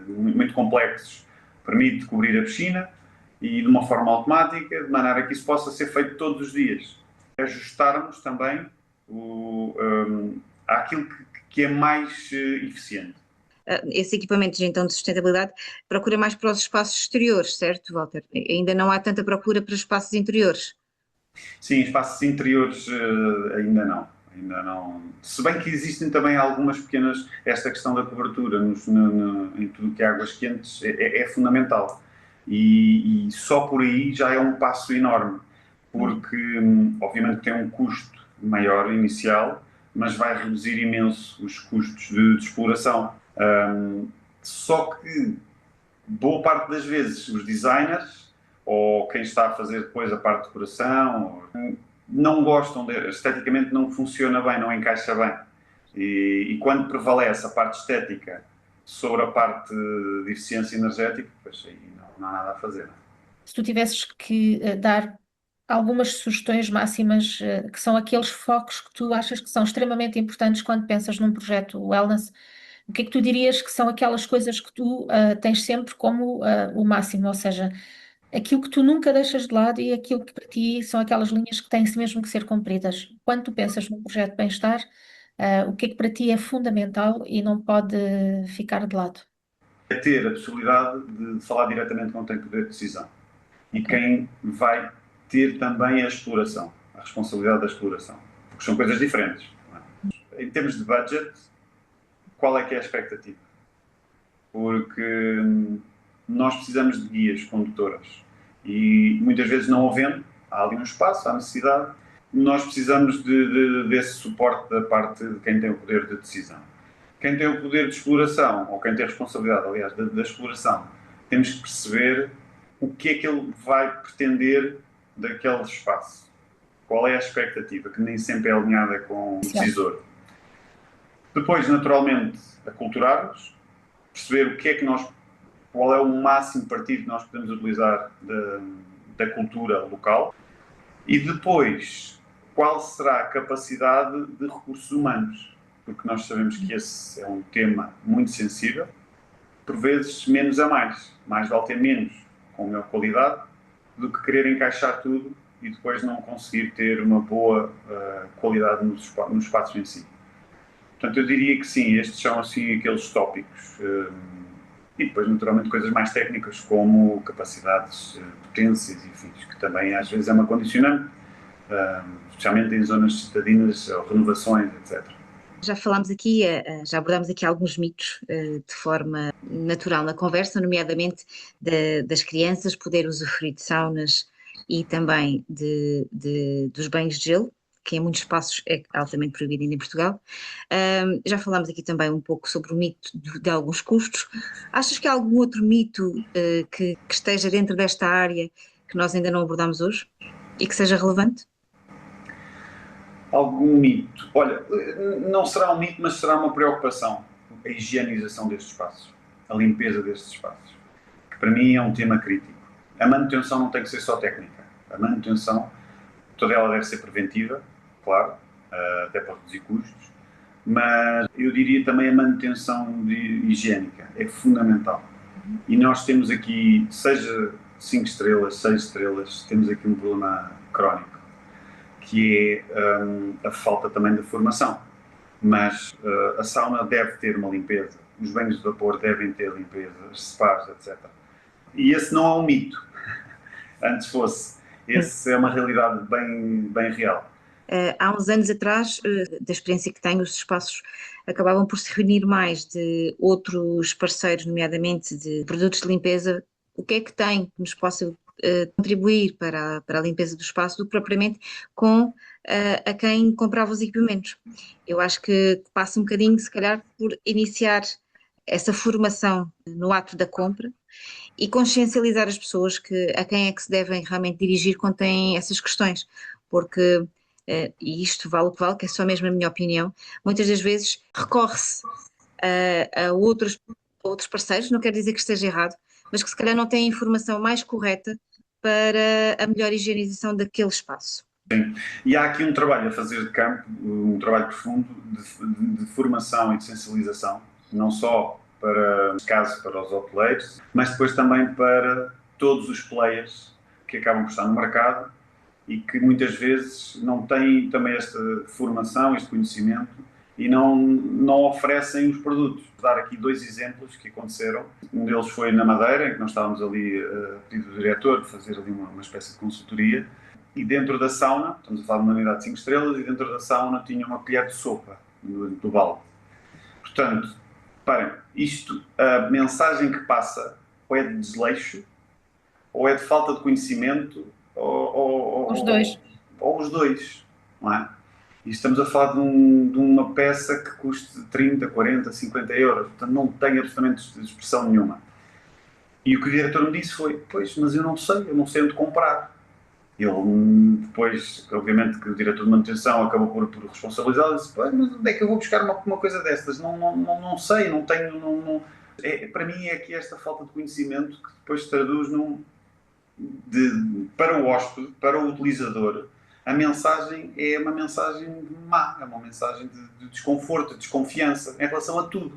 muito complexos, permite cobrir a piscina e de uma forma automática, de maneira que isso possa ser feito todos os dias. Ajustarmos também àquilo que é mais eficiente. Esse equipamento então de sustentabilidade procura mais para os espaços exteriores, certo, Walter? Ainda não há tanta procura para espaços interiores? Sim, espaços interiores ainda não. Ainda não. Se bem que existem também algumas pequenas. Esta questão da cobertura em tudo que é águas quentes é fundamental. E só por aí já é um passo enorme, porque obviamente tem um custo maior inicial, mas vai reduzir imenso os custos de exploração. Só que boa parte das vezes os designers ou quem está a fazer depois a parte de decoração não gostam, esteticamente não funciona bem, não encaixa bem. E quando prevalece a parte estética sobre a parte de eficiência energética, pois aí não há nada a fazer. Se tu tivesses que dar algumas sugestões máximas, que são aqueles focos que tu achas que são extremamente importantes quando pensas num projeto wellness, o que é que tu dirias que são aquelas coisas que tu tens sempre como o máximo? Ou seja, aquilo que tu nunca deixas de lado e aquilo que para ti são aquelas linhas que têm mesmo que ser cumpridas. Quando tu pensas num projeto de bem-estar, o que é que para ti é fundamental e não pode ficar de lado? É ter a possibilidade de falar diretamente com quem tem poder de decisão e quem vai ter também a exploração, a responsabilidade da exploração, porque são coisas diferentes. Não é? Em termos de budget, qual é que é a expectativa? Porque nós precisamos de guias condutoras e muitas vezes não havendo, há ali um espaço, há necessidade, nós precisamos desse suporte da parte de quem tem o poder de decisão. Quem tem o poder de exploração, ou quem tem a responsabilidade, aliás, da exploração, temos que perceber o que é que ele vai pretender daquele espaço. Qual é a expectativa, que nem sempre é alinhada com o decisor. Depois, naturalmente, aculturar-nos, perceber o que é que qual é o máximo partido que nós podemos utilizar da cultura local e depois qual será a capacidade de recursos humanos, porque nós sabemos que esse é um tema muito sensível, por vezes menos a mais vale ter menos com melhor qualidade do que querer encaixar tudo e depois não conseguir ter uma boa qualidade nos espaços em si. Portanto, eu diria que sim, estes são assim aqueles tópicos. E depois, naturalmente, coisas mais técnicas como capacidades, potências e fins, que também às vezes é uma condicionante, especialmente em zonas citadinas, ou renovações, etc. Já falámos aqui, já abordámos aqui alguns mitos de forma natural na conversa, nomeadamente das crianças poder usufruir de saunas e também dos banhos de gelo, que em muitos espaços é altamente proibido ainda em Portugal. Já falámos aqui também um pouco sobre o mito de alguns custos. Achas que há algum outro mito que esteja dentro desta área que nós ainda não abordámos hoje e que seja relevante? Algum mito? Olha, não será um mito, mas será uma preocupação. A higienização destes espaços, a limpeza destes espaços, que para mim é um tema crítico. A manutenção não tem que ser só técnica. A manutenção, toda ela deve ser preventiva, claro, até para reduzir custos, mas eu diria também a manutenção higiênica é fundamental. E nós temos aqui, seja 5 estrelas, 6 estrelas, temos aqui um problema crónico, que é a falta também de formação. Mas a sauna deve ter uma limpeza, os banhos de vapor devem ter limpeza, as spas, etc. E esse não é um mito, antes fosse. Esse é uma realidade bem real. Há uns anos atrás, da experiência que tenho, os espaços acabavam por se reunir mais de outros parceiros, nomeadamente de produtos de limpeza. O que é que tem que nos possa contribuir para a limpeza do espaço do que propriamente com a quem comprava os equipamentos? Eu acho que passa um bocadinho, se calhar, por iniciar essa formação no ato da compra e consciencializar as pessoas a quem é que se devem realmente dirigir quando têm essas questões, porque e isto vale o que vale, que é só mesmo a minha opinião, muitas das vezes recorre-se a outros parceiros, não quer dizer que esteja errado, mas que se calhar não têm a informação mais correta para a melhor higienização daquele espaço. Sim. E há aqui um trabalho a fazer de campo, um trabalho profundo de formação e de sensibilização, não só para, neste caso, para os hoteleiros, mas depois também para todos os players que acabam por estar no mercado e que muitas vezes não têm também esta formação, este conhecimento e não oferecem os produtos. Vou dar aqui 2 exemplos que aconteceram. Um deles foi na Madeira, em que nós estávamos ali a pedido do diretor de fazer ali uma espécie de consultoria e dentro da sauna, estamos a falar de uma unidade de 5 estrelas, e dentro da sauna tinha uma colher de sopa do balde. Portanto, reparem, isto, a mensagem que passa ou é de desleixo, ou é de falta de conhecimento, Os dois. ou os dois, não é? E estamos a falar de uma peça que custa 30, 40, 50 euros, portanto não tem absolutamente expressão nenhuma. E o que o diretor me disse foi, pois, mas eu não sei onde comprar. Ele, depois, obviamente que o diretor de manutenção acabou por responsabilizá-lo e disse, pois, mas onde é que eu vou buscar uma coisa destas? Não sei, não tenho... para mim é que esta falta de conhecimento que depois se traduz para o hóspede, para o utilizador, a mensagem é uma mensagem má, é uma mensagem de desconforto, de desconfiança em relação a tudo.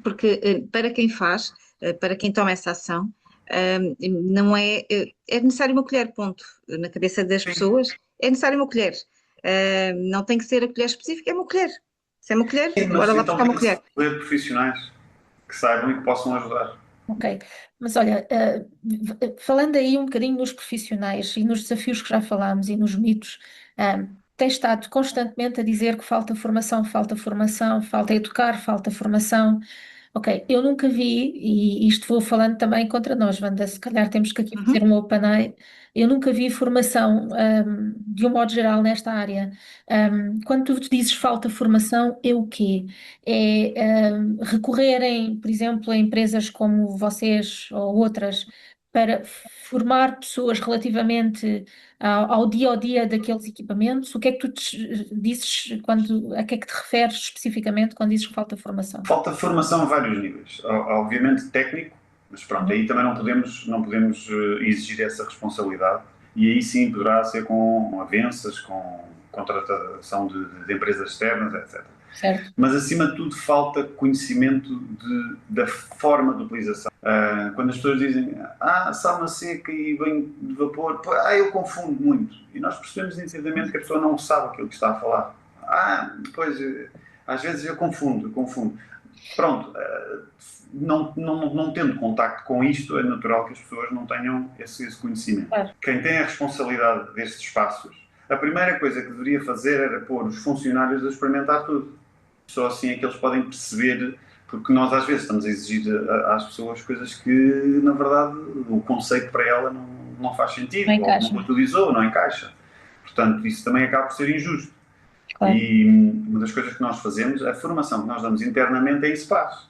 Porque para quem faz, para quem toma essa ação, não é necessário uma colher, ponto. Na cabeça das pessoas é necessário uma colher. Não tem que ser a colher específica, é uma colher. Se é uma colher, bora lá buscar uma colher. Escolher profissionais que saibam e que possam ajudar. Ok, mas olha, falando aí um bocadinho nos profissionais e nos desafios que já falámos e nos mitos, tem estado constantemente a dizer que falta formação, falta educar, falta formação. Ok, eu nunca vi, e isto vou falando também contra nós, Wanda, se calhar temos que aqui fazer um open eye, eu nunca vi formação, de um modo geral nesta área. Quando tu dizes falta formação, é o quê? É, recorrerem, por exemplo, a empresas como vocês ou outras para formar pessoas relativamente ao dia a dia daqueles equipamentos? O que é que tu dizes a que é que te referes especificamente quando dizes que falta formação? Falta formação a vários níveis. Obviamente técnico, mas pronto, aí também não podemos exigir essa responsabilidade, e aí sim poderá ser com avanças, com contratação de empresas externas, etc. Certo. Mas acima de tudo falta conhecimento da forma de utilização. Quando as pessoas dizem, sauna seca e banho de vapor, eu confundo muito. E nós percebemos nitidamente que a pessoa não sabe aquilo que está a falar. Pois, às vezes eu confundo. Pronto, não tendo contacto com isto, é natural que as pessoas não tenham esse conhecimento. Claro. Quem tem a responsabilidade destes espaços, a primeira coisa que deveria fazer era pôr os funcionários a experimentar tudo. Só assim é que eles podem perceber, porque nós às vezes estamos a exigir às pessoas coisas que, na verdade, o conceito para ela não faz sentido, ou não utilizou, não encaixa. Portanto, isso também acaba por ser injusto. Claro. E uma das coisas que nós fazemos, a formação que nós damos internamente é isso faz.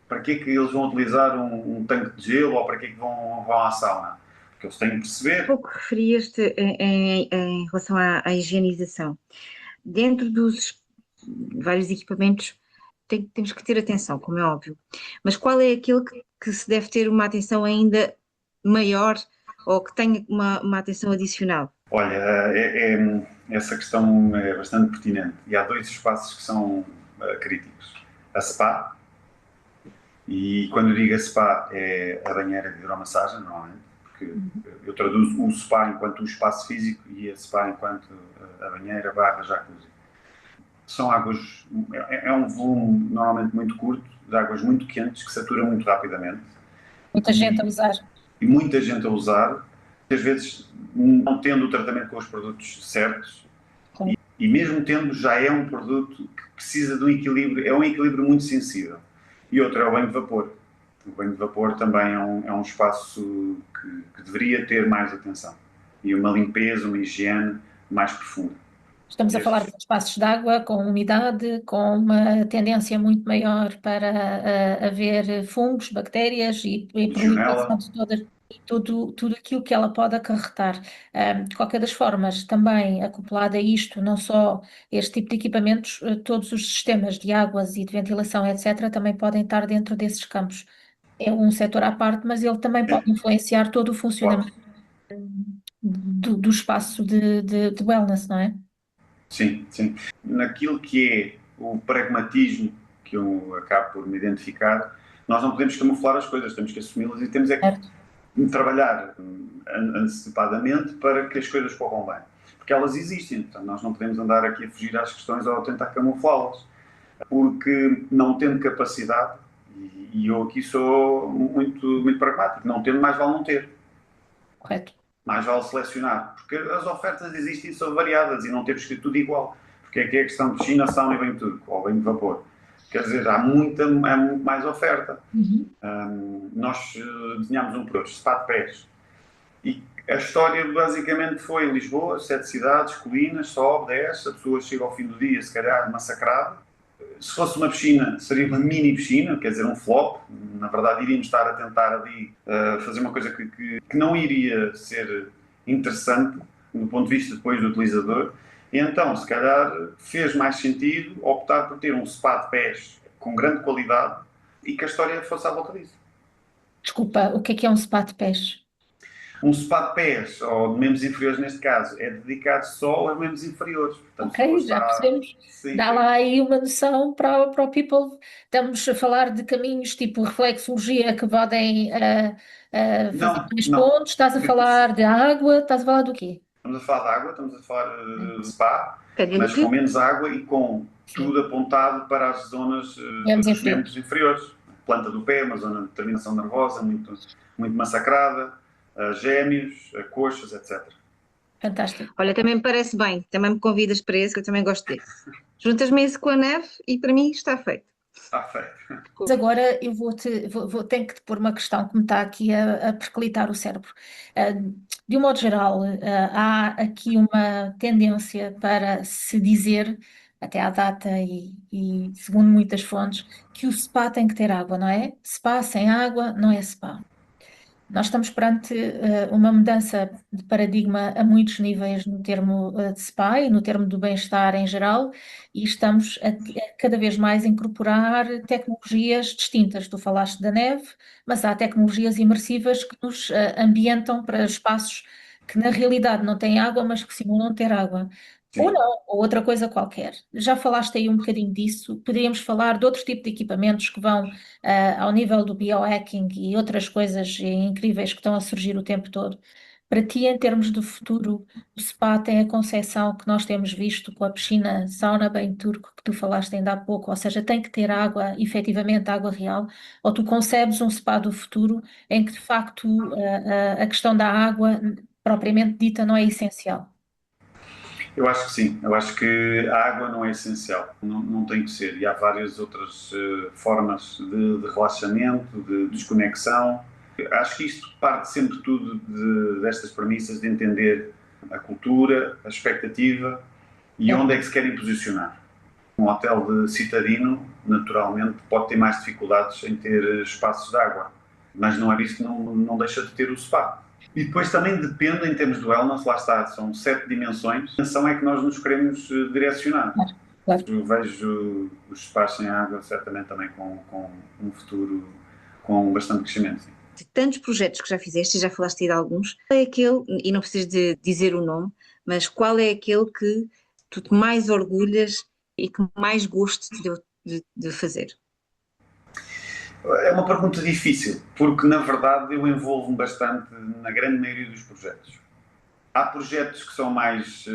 Para que é que eles vão utilizar um tanque de gelo, ou para que é que vão à sauna? Porque eles têm que perceber. Um pouco referias-te em relação à higienização. Dentro dos vários equipamentos temos que ter atenção, como é óbvio. Mas qual é aquele que se deve ter uma atenção ainda maior, ou que tenha uma atenção adicional? Olha, essa questão é bastante pertinente. E há dois espaços que são críticos. A spa, e quando eu digo a spa é a banheira de hidromassagem, normalmente, porque eu traduzo o spa enquanto o espaço físico e a spa enquanto a banheira / jacuzzi. São águas, é um volume normalmente muito curto, de águas muito quentes, que satura muito rapidamente. Muita gente a usar. E muita gente a usar, às vezes não tendo o tratamento com os produtos certos, e mesmo tendo, já é um produto que precisa de um equilíbrio, é um equilíbrio muito sensível. E outro é o banho de vapor. O banho de vapor também é um espaço que deveria ter mais atenção. E uma limpeza, uma higiene mais profunda. Estamos a falar de espaços de água com umidade, com uma tendência muito maior para haver fungos, bactérias e proliferação de tudo aquilo que ela pode acarretar. De qualquer das formas, também acoplado a isto, não só este tipo de equipamentos, todos os sistemas de águas e de ventilação, etc., também podem estar dentro desses campos. É um setor à parte, mas ele também pode influenciar todo o funcionamento do espaço de wellness, não é? Sim. Naquilo que é o pragmatismo que eu acabo por me identificar, nós não podemos camuflar as coisas, temos que assumi-las e temos que trabalhar antecipadamente para que as coisas corram bem. Porque elas existem, então nós não podemos andar aqui a fugir às questões ou a tentar camuflá-las. Porque não tendo capacidade, e eu aqui sou muito pragmático, não tendo mais vale não ter. Correto. mais vale selecionar, porque as ofertas existem e são variadas e não temos que ter tudo igual, porque é que é questão de piscina, sauna e banho turco, ou banho de vapor. Quer dizer, há muito mais oferta. Nós desenhámos um produto, spa de pés, e a história basicamente foi em Lisboa, 7 cidades, colinas, sobe, desce, a pessoa chega ao fim do dia, se calhar, massacrada. Se fosse uma piscina, seria uma mini piscina, quer dizer, um flop. Na verdade, iríamos estar a tentar ali fazer uma coisa que não iria ser interessante do ponto de vista depois do utilizador. E então, se calhar, fez mais sentido optar por ter um spa de pés com grande qualidade e que a história fosse à volta disso. Desculpa, o que é um spa de pés? Um spa de pés, ou de membros inferiores neste caso, é dedicado só aos membros inferiores. Portanto, Ok, já percebemos. Sim, Dá lá aí uma noção para o people. Estamos a falar de caminhos tipo reflexologia que podem fazer mais não. pontos. Estás a falar de água, estás a falar do quê? Estamos a falar de água, estamos a falar de spa, Cadê mas o quê? com menos água e com tudo apontado para as zonas Membros dos inferiores. membros inferiores. Planta do pé, uma zona de terminação nervosa muito massacrada, gêmeos, coxas, etc. Fantástico. Olha, também me parece bem, também me convidas para esse, que eu também gosto desse. Juntas-me esse com a neve e para mim está feito. Está feito. Mas agora eu tenho que te pôr uma questão que me está aqui a perclitar o cérebro. De um modo geral, há aqui uma tendência para se dizer, até à data e segundo muitas fontes, que o spa tem que ter água, não é? Spa sem água não é spa. Nós estamos perante uma mudança de paradigma a muitos níveis no termo de SPA e no termo do bem-estar em geral, e estamos a cada vez mais incorporar tecnologias distintas. Tu falaste da neve, mas há tecnologias imersivas que nos ambientam para espaços que na realidade não têm água, mas que simulam ter água. Ou Sim. não, ou outra coisa qualquer. Já falaste aí um bocadinho disso. Poderíamos falar de outros tipos de equipamentos que vão ao nível do biohacking e outras coisas incríveis que estão a surgir o tempo todo. Para ti, em termos de futuro, o spa tem a concepção que nós temos visto com a piscina, sauna, banho turco, que tu falaste ainda há pouco, ou seja, tem que ter água, efetivamente água real, ou tu concebes um spa do futuro em que, de facto, a questão da água, propriamente dita, não é essencial? Eu acho que sim, eu acho que a água não é essencial, não tem que ser. E há várias outras formas de relaxamento, de desconexão. Acho que isto parte sempre tudo destas premissas de entender a cultura, a expectativa e onde é que se querem posicionar. Um hotel de citadino, naturalmente, pode ter mais dificuldades em ter espaços de água, mas não é isso que não deixa de ter o spa. E depois também depende, em termos do wellness, lá está, são 7 dimensões, a dimensão é que nós nos queremos direcionar. Claro. Eu vejo os spas sem água certamente também com um futuro com bastante crescimento. Sim. De tantos projetos que já fizeste, e já falaste de alguns, qual é aquele, e não precisas de dizer o nome, mas qual é aquele que tu te mais orgulhas e que mais gosto te deu de fazer? É uma pergunta difícil, porque na verdade eu envolvo-me bastante na grande maioria dos projetos. Há projetos que são mais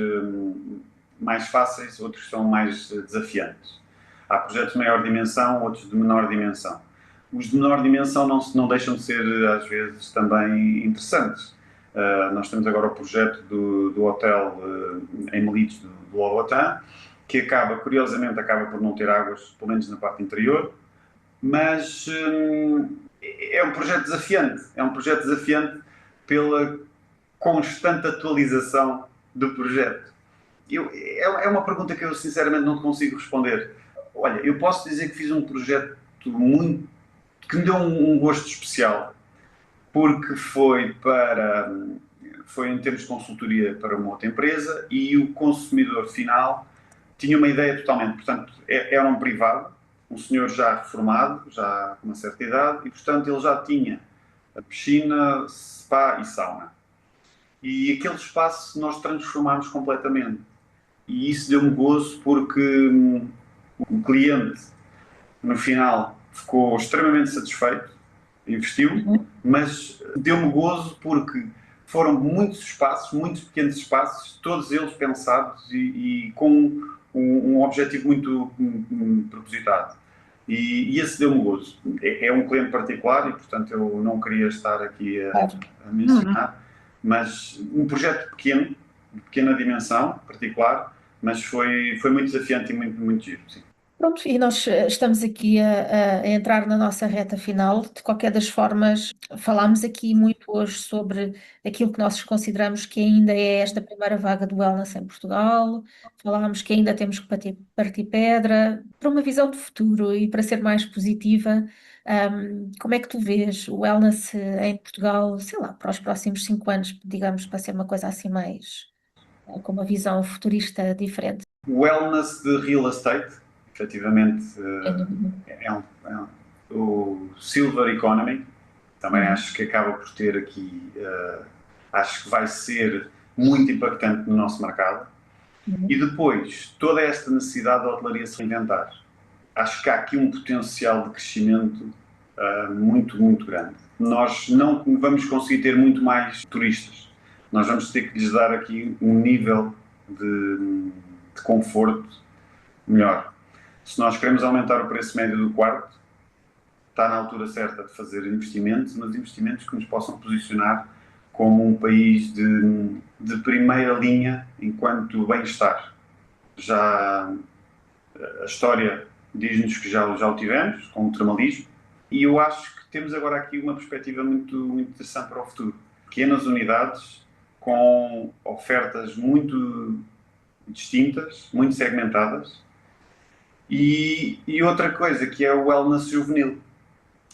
fáceis, outros que são mais desafiantes. Há projetos de maior dimensão, outros de menor dimensão. Os de menor dimensão não deixam de ser, às vezes, também interessantes. Nós temos agora o projeto do hotel em Melides, do Lobotan, que curiosamente, acaba por não ter águas, pelo menos na parte interior, mas é um projeto desafiante pela constante atualização do projeto. É uma pergunta que eu sinceramente não consigo responder. Olha, eu posso dizer que fiz um projeto que me deu um gosto especial, porque foi em termos de consultoria para uma outra empresa e o consumidor final tinha uma ideia totalmente, portanto, era um privado, um senhor já reformado, já com uma certa idade, e portanto ele já tinha a piscina, spa e sauna. E aquele espaço nós transformámos completamente. E isso deu-me gozo porque o cliente, no final, ficou extremamente satisfeito, investiu, mas deu-me gozo porque foram muitos pequenos espaços, todos eles pensados e com um objetivo muito propositado. E esse deu-me gozo. É um cliente particular e, portanto, eu não queria estar aqui a mencionar, mas um projeto pequeno, de pequena dimensão, particular, mas foi muito desafiante e muito giro, sim. Pronto, e nós estamos aqui a entrar na nossa reta final. De qualquer das formas, falámos aqui muito hoje sobre aquilo que nós consideramos que ainda é esta primeira vaga do wellness em Portugal. Falámos que ainda temos que partir pedra para uma visão de futuro e para ser mais positiva. Como é que tu vês o wellness em Portugal, sei lá, para os próximos 5 anos, digamos, para ser uma coisa assim mais com uma visão futurista diferente? Wellness de real estate, efetivamente, Sem dúvida. o silver economy, também Uhum. acho que acaba por ter aqui, acho que vai ser muito impactante no nosso mercado. Uhum. E depois, toda esta necessidade da hotelaria se reinventar. Acho que há aqui um potencial de crescimento muito grande. Nós não vamos conseguir ter muito mais turistas. Nós vamos ter que lhes dar aqui um nível de conforto melhor. Se nós queremos aumentar o preço médio do quarto, está na altura certa de fazer investimentos, mas investimentos que nos possam posicionar como um país de primeira linha enquanto bem-estar. Já a história diz-nos que já o tivemos, com o termalismo, e eu acho que temos agora aqui uma perspectiva muito interessante para o futuro. Pequenas unidades com ofertas muito distintas, muito segmentadas, e outra coisa que é o wellness juvenil,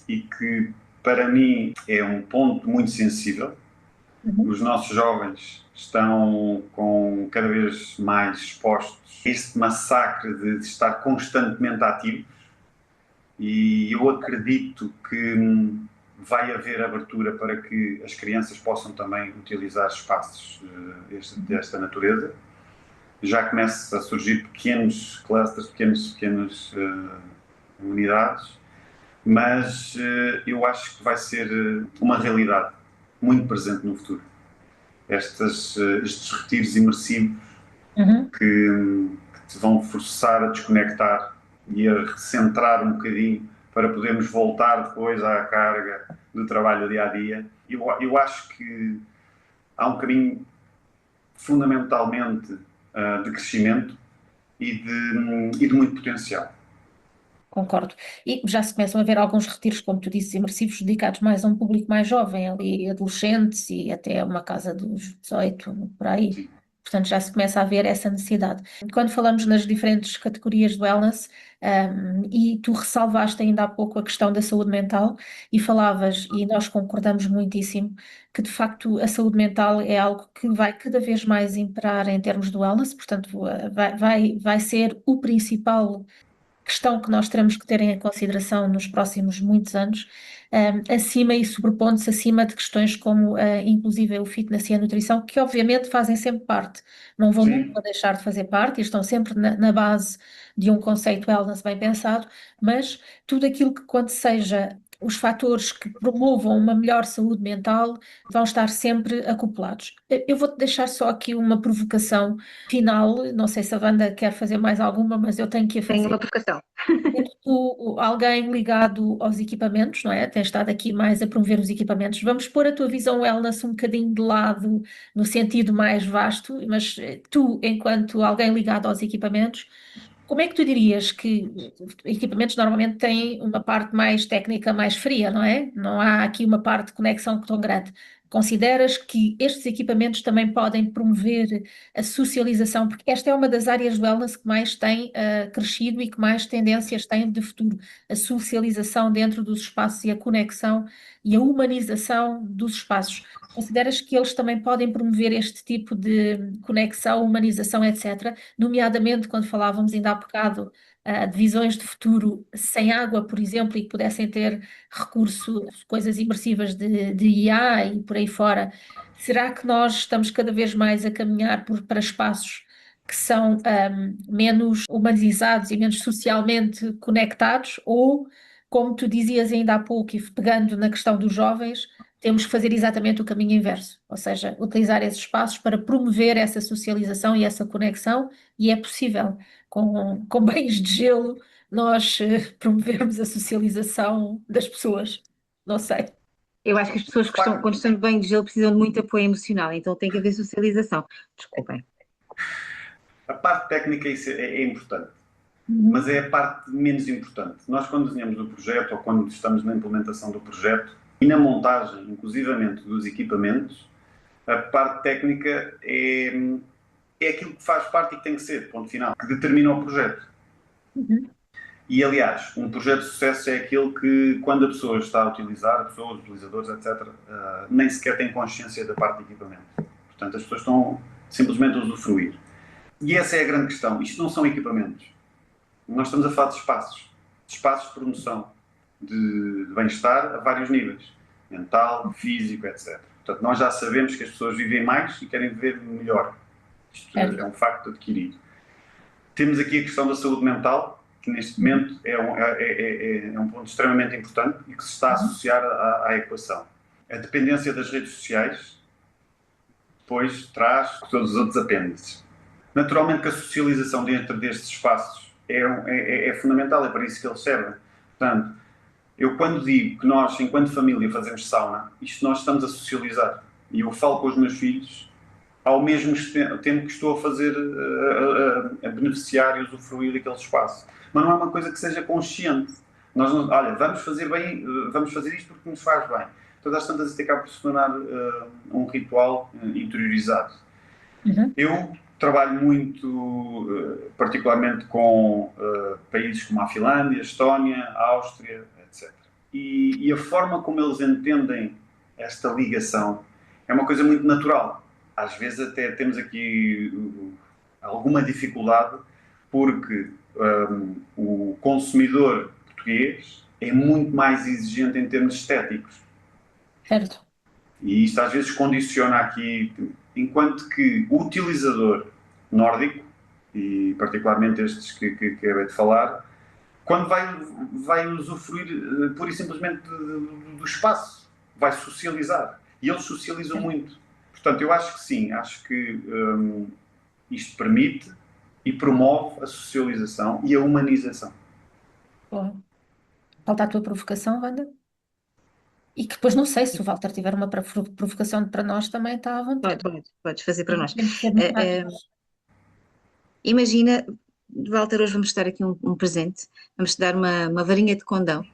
e que para mim é um ponto muito sensível. Uhum. Os nossos jovens estão cada vez mais expostos a este massacre de estar constantemente ativos, e eu acredito que vai haver abertura para que as crianças possam também utilizar espaços desta natureza. Já começa a surgir pequenos clusters, pequenas unidades, mas eu acho que vai ser uma realidade muito presente no futuro. Estes retiros imersivos Uhum. que te vão forçar a desconectar e a recentrar um bocadinho para podermos voltar depois à carga do trabalho dia a dia. Eu acho que há um caminho fundamentalmente de crescimento e de muito potencial. Concordo. E já se começam a ver alguns retiros, como tu dizes, imersivos, dedicados mais a um público mais jovem, ali adolescentes e até uma casa dos 18, por aí. Sim. Portanto, já se começa a ver essa necessidade. Quando falamos nas diferentes categorias de wellness, e tu ressalvaste ainda há pouco a questão da saúde mental, e falavas, e nós concordamos muitíssimo, que de facto a saúde mental é algo que vai cada vez mais imperar em termos de wellness, portanto, vai ser o principal questão que nós teremos que ter em consideração nos próximos muitos anos, acima e sobrepondo-se acima de questões como, inclusive, o fitness e a nutrição, que obviamente fazem sempre parte, não vão Sim. nunca deixar de fazer parte e estão sempre na base de um conceito wellness bem pensado, mas tudo aquilo que, quando seja os fatores que promovam uma melhor saúde mental, vão estar sempre acoplados. Eu vou-te deixar só aqui uma provocação final, não sei se a Wanda quer fazer mais alguma, mas eu tenho que a Tenho fazer. uma provocação. Alguém ligado aos equipamentos, não é? Tens estado aqui mais a promover os equipamentos. Vamos pôr a tua visão wellness um bocadinho de lado, no sentido mais vasto, mas tu, enquanto alguém ligado aos equipamentos, como é que tu dirias que equipamentos normalmente têm uma parte mais técnica, mais fria, não é? Não há aqui uma parte de conexão tão grande. Consideras que estes equipamentos também podem promover a socialização? Porque esta é uma das áreas do wellness que mais tem crescido e que mais tendências tem de futuro. A socialização dentro dos espaços e a conexão e a humanização dos espaços. Consideras que eles também podem promover este tipo de conexão, humanização, etc., nomeadamente quando falávamos ainda há bocado de visões de futuro sem água, por exemplo, e que pudessem ter recurso a coisas imersivas de IA e por aí fora. Será que nós estamos cada vez mais a caminhar para espaços que são menos humanizados e menos socialmente conectados? Ou, como tu dizias ainda há pouco, e pegando na questão dos jovens, temos que fazer exatamente o caminho inverso, ou seja, utilizar esses espaços para promover essa socialização e essa conexão, e é possível, com banhos de gelo, nós promovermos a socialização das pessoas. Não sei. Eu acho que as pessoas que estão, quando estão de banho de gelo precisam de muito apoio emocional, então tem que haver socialização. Desculpem. A parte técnica é importante, Uhum. mas é a parte menos importante. Nós, quando desenhamos o projeto ou quando estamos na implementação do projeto e na montagem, inclusivamente, dos equipamentos, a parte técnica é aquilo que faz parte e que tem que ser, ponto final, que determina o projeto. Uhum. E, aliás, um projeto de sucesso é aquele que, quando a pessoa está a utilizar, pessoas, utilizadores, etc., nem sequer têm consciência da parte de equipamento. Portanto, as pessoas estão simplesmente a usufruir. E essa é a grande questão. Isto não são equipamentos. Nós estamos a falar de espaços de promoção, de bem-estar a vários níveis, mental, físico, etc. Portanto, nós já sabemos que as pessoas vivem mais e querem viver melhor. Isto é um facto adquirido. Temos aqui a questão da saúde mental, que neste momento é um ponto extremamente importante e que se está a associar à equação. A dependência das redes sociais depois traz todos os outros apêndices. Naturalmente que a socialização dentro destes espaços é fundamental, é para isso que eles servem. Portanto, eu quando digo que nós, enquanto família, fazemos sauna, isto nós estamos a socializar. E eu falo com os meus filhos ao mesmo tempo que estou a fazer, a beneficiar e usufruir daquele espaço. Mas não é uma coisa que seja consciente. Nós não, olha, vamos fazer isto porque nos faz bem. Todas as tantas isto acaba por se tornar um ritual interiorizado. Uhum. Eu trabalho muito, particularmente com países como a Finlândia, a Estónia, a Áustria, etc. E a forma como eles entendem esta ligação é uma coisa muito natural. Às vezes até temos aqui alguma dificuldade porque o consumidor português é muito mais exigente em termos estéticos. Certo. E isto às vezes condiciona aqui, enquanto que o utilizador nórdico, e particularmente estes que acabei de falar, quando vai usufruir pura e simplesmente do espaço, vai socializar. E eles socializam muito. Portanto, eu acho que sim, acho que isto permite e promove a socialização e a humanização. Boa. Falta a tua provocação, Wanda? E que depois não sei se o Walter tiver uma provocação para nós também está à vontade. Podes fazer para nós. Temos que ser democráticos. Imagina, Walter, hoje vamos dar aqui um presente. Vamos te dar uma varinha de condão.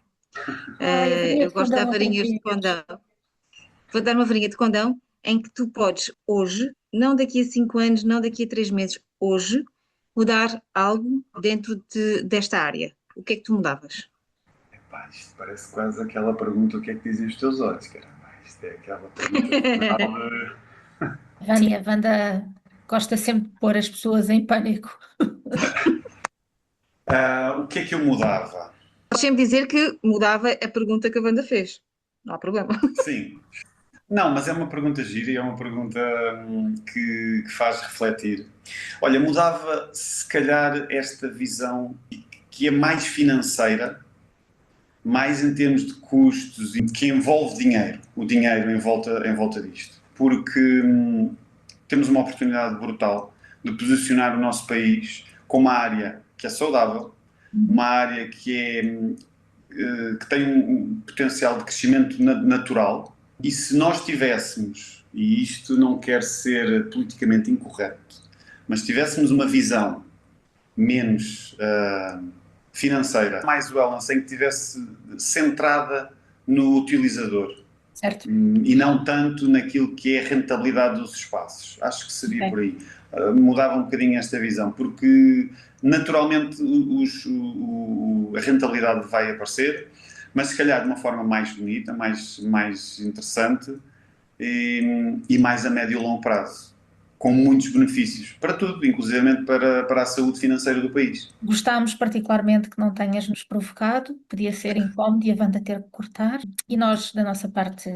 Eu gosto de dar varinhas de condão. Vou dar uma varinha de condão em que tu podes hoje, não daqui a 5 anos, não daqui a 3 meses, hoje, mudar algo dentro desta área. O que é que tu mudavas? Epá, isto parece quase aquela pergunta: o que é que dizem os teus olhos, caramba? Isto é aquela pergunta A Wanda gosta sempre de pôr as pessoas em pânico. O que é que eu mudava? Podes sempre dizer que mudava a pergunta que a Wanda fez. Não há problema. Sim. Não, mas é uma pergunta gira e é uma pergunta que faz refletir. Olha, mudava se calhar esta visão que é mais financeira, mais em termos de custos e que envolve dinheiro, o dinheiro em volta disto. Porque temos uma oportunidade brutal de posicionar o nosso país como uma área que é saudável, uma área que tem um potencial de crescimento natural. E se nós tivéssemos, e isto não quer ser politicamente incorreto, mas tivéssemos uma visão menos financeira, mais wellness, em que estivesse centrada no utilizador. Certo. E não tanto naquilo que é a rentabilidade dos espaços. Acho que seria por aí. Mudava um bocadinho esta visão, porque naturalmente a rentabilidade vai aparecer, mas se calhar de uma forma mais bonita, mais interessante e mais a médio e longo prazo, com muitos benefícios para tudo, inclusivamente para a saúde financeira do país. Gostámos particularmente que não tenhas-nos provocado, podia ser incómodo e a Wanda ter que cortar. E nós, da nossa parte,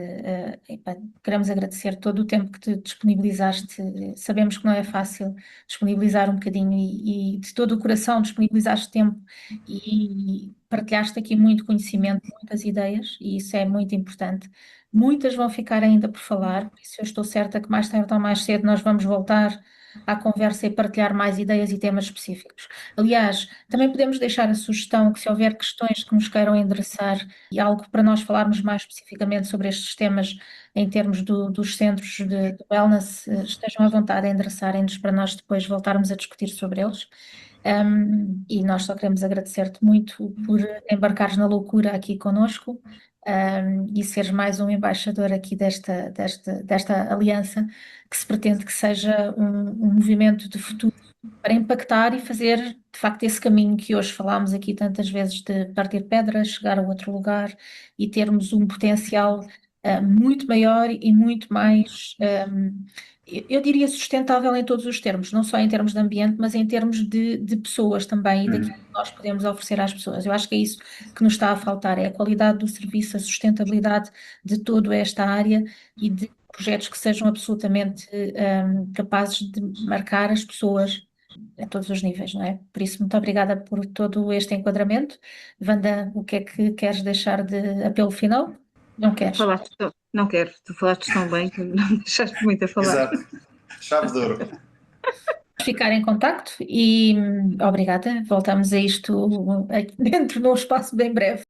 queremos agradecer todo o tempo que te disponibilizaste. Sabemos que não é fácil disponibilizar um bocadinho e de todo o coração disponibilizaste tempo e partilhaste aqui muito conhecimento, muitas ideias, e isso é muito importante. Muitas vão ficar ainda por falar, por isso eu estou certa que mais tarde ou mais cedo nós vamos voltar à conversa e partilhar mais ideias e temas específicos. Aliás, também podemos deixar a sugestão que se houver questões que nos queiram endereçar e algo para nós falarmos mais especificamente sobre estes temas em termos dos centros de wellness, estejam à vontade a endereçarem-nos para nós depois voltarmos a discutir sobre eles. E nós só queremos agradecer-te muito por embarcares na loucura aqui conosco, e seres mais um embaixador aqui desta aliança que se pretende que seja um movimento de futuro para impactar e fazer, de facto, esse caminho que hoje falámos aqui tantas vezes de partir pedras, chegar a outro lugar e termos um potencial muito maior e muito mais, eu diria sustentável em todos os termos, não só em termos de ambiente, mas em termos de pessoas também e daquilo que nós podemos oferecer às pessoas. Eu acho que é isso que nos está a faltar, é a qualidade do serviço, a sustentabilidade de toda esta área e de projetos que sejam absolutamente capazes de marcar as pessoas a todos os níveis, não é? Por isso, muito obrigada por todo este enquadramento. Wanda, o que é que queres deixar de apelo final? Não queres? Não quero, tu falaste tão bem que não me deixaste muito a falar. Exato. Chave de ouro. Ficar em contacto e obrigada. Voltamos a isto dentro de um espaço bem breve.